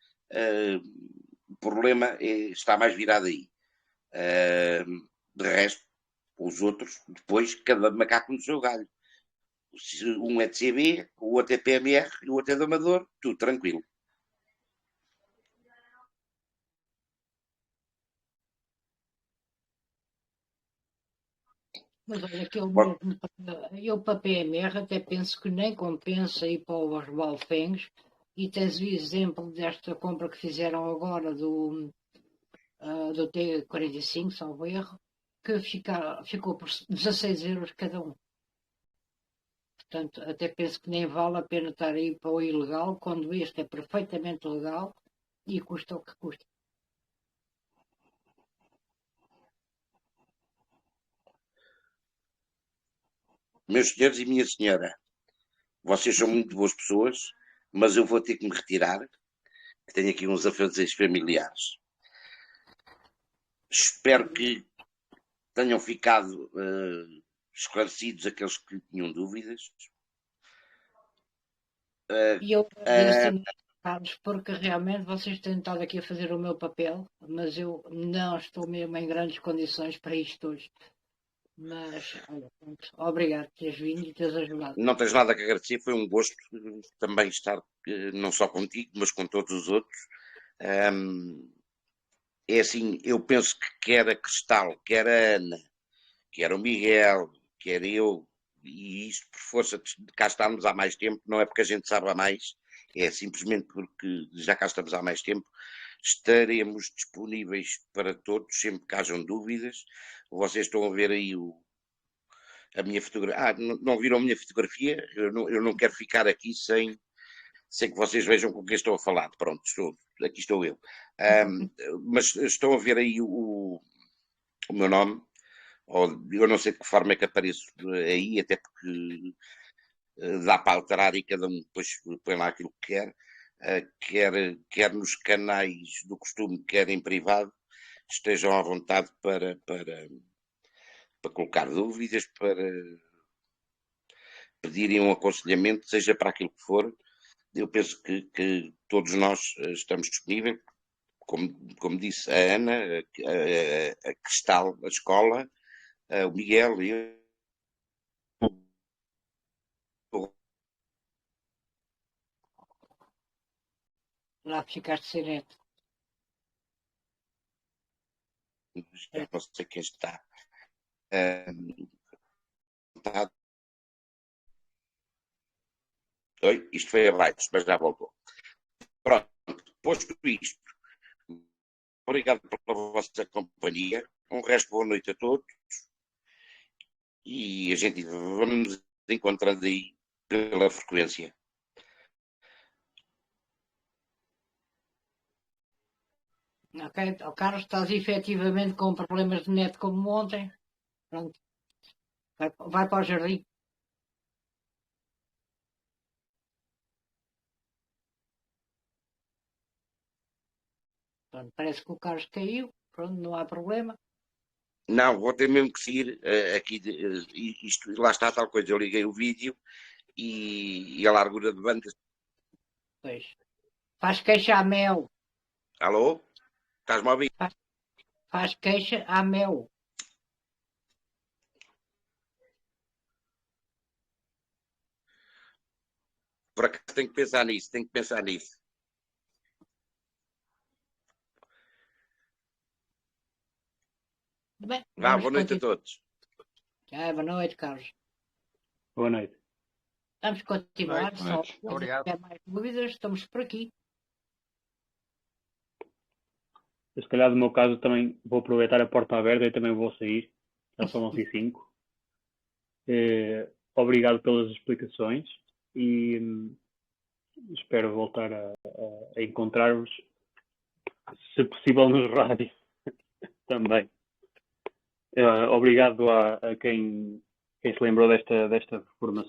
O problema está mais virado aí. De resto, os outros, depois, cada macaco no seu galho. Um é de CB, o outro é PMR e o outro é de amador, tudo tranquilo. Mas olha, eu para PMR até penso que nem compensa ir para os Baofengs, e tens o exemplo desta compra que fizeram agora do T45, salvo erro, que ficou por 16 euros cada um. Portanto, até penso que nem vale a pena estar aí para o ilegal, quando este é perfeitamente legal e custa o que custa. Meus senhores e minha senhora, vocês são muito boas pessoas, mas eu vou ter que me retirar, que tenho aqui uns afazeres familiares. Espero que tenham ficado esclarecidos aqueles que tinham dúvidas. E eu agradeço, Carlos, porque realmente vocês têm estado aqui a fazer o meu papel, mas eu não estou mesmo em grandes condições para isto hoje. Mas, olha, pronto, obrigado por teres vindo e teres ajudado. Não tens nada que agradecer, foi um gosto também estar, não só contigo, mas com todos os outros. É assim, eu penso que quer a Cristal, quer a Ana, quer o Miguel, quer eu, e isto por força de cá estarmos há mais tempo, não é porque a gente sabe há mais, é simplesmente porque já cá estamos há mais tempo, estaremos disponíveis para todos, sempre que hajam dúvidas. Vocês estão a ver aí a minha fotografia. Não viram a minha fotografia? Eu não quero ficar aqui sem que vocês vejam com quem estou a falar. Pronto, aqui estou eu. Mas estão a ver aí o meu nome. Eu não sei de que forma é que apareço aí, até porque dá para alterar e cada um depois põe lá aquilo que quer. Quer nos canais do costume, quer em privado, estejam à vontade para para colocar dúvidas, para pedirem um aconselhamento, seja para aquilo que for. Eu penso que todos nós estamos disponíveis, como disse a Ana, a Cristal, a escola, o Miguel e eu. Lá ficaste sem neto. Eu não sei quem está. Oi, isto foi abaixo, mas já voltou. Pronto, posto isto, obrigado pela vossa companhia. Um resto boa noite a todos. E a gente vamos encontrando aí pela frequência. Ok, Carlos, estás efetivamente com problemas de net como ontem. Pronto. Vai para o jardim. Pronto, parece que o Carlos caiu. Pronto, não há problema. Não, vou ter mesmo que seguir aqui. Isto, lá está tal coisa. Eu liguei o vídeo e a largura de banda. Pois. Faz queixa a mel. Alô? Estás-me a ouvir? Faz queixa a mel. Por acaso tenho que pensar nisso, tenho que pensar nisso. Bem, Vá, boa noite a todos. Boa noite, Carlos. Boa noite. Vamos continuar. Boa noite. Se tiver mais dúvidas, estamos por aqui. Eu, se calhar, no meu caso, também vou aproveitar a porta aberta e também vou sair. Já são 11h05. Obrigado pelas explicações e espero voltar a encontrar-vos, se possível, nos rádios também. Obrigado a quem se lembrou desta formação.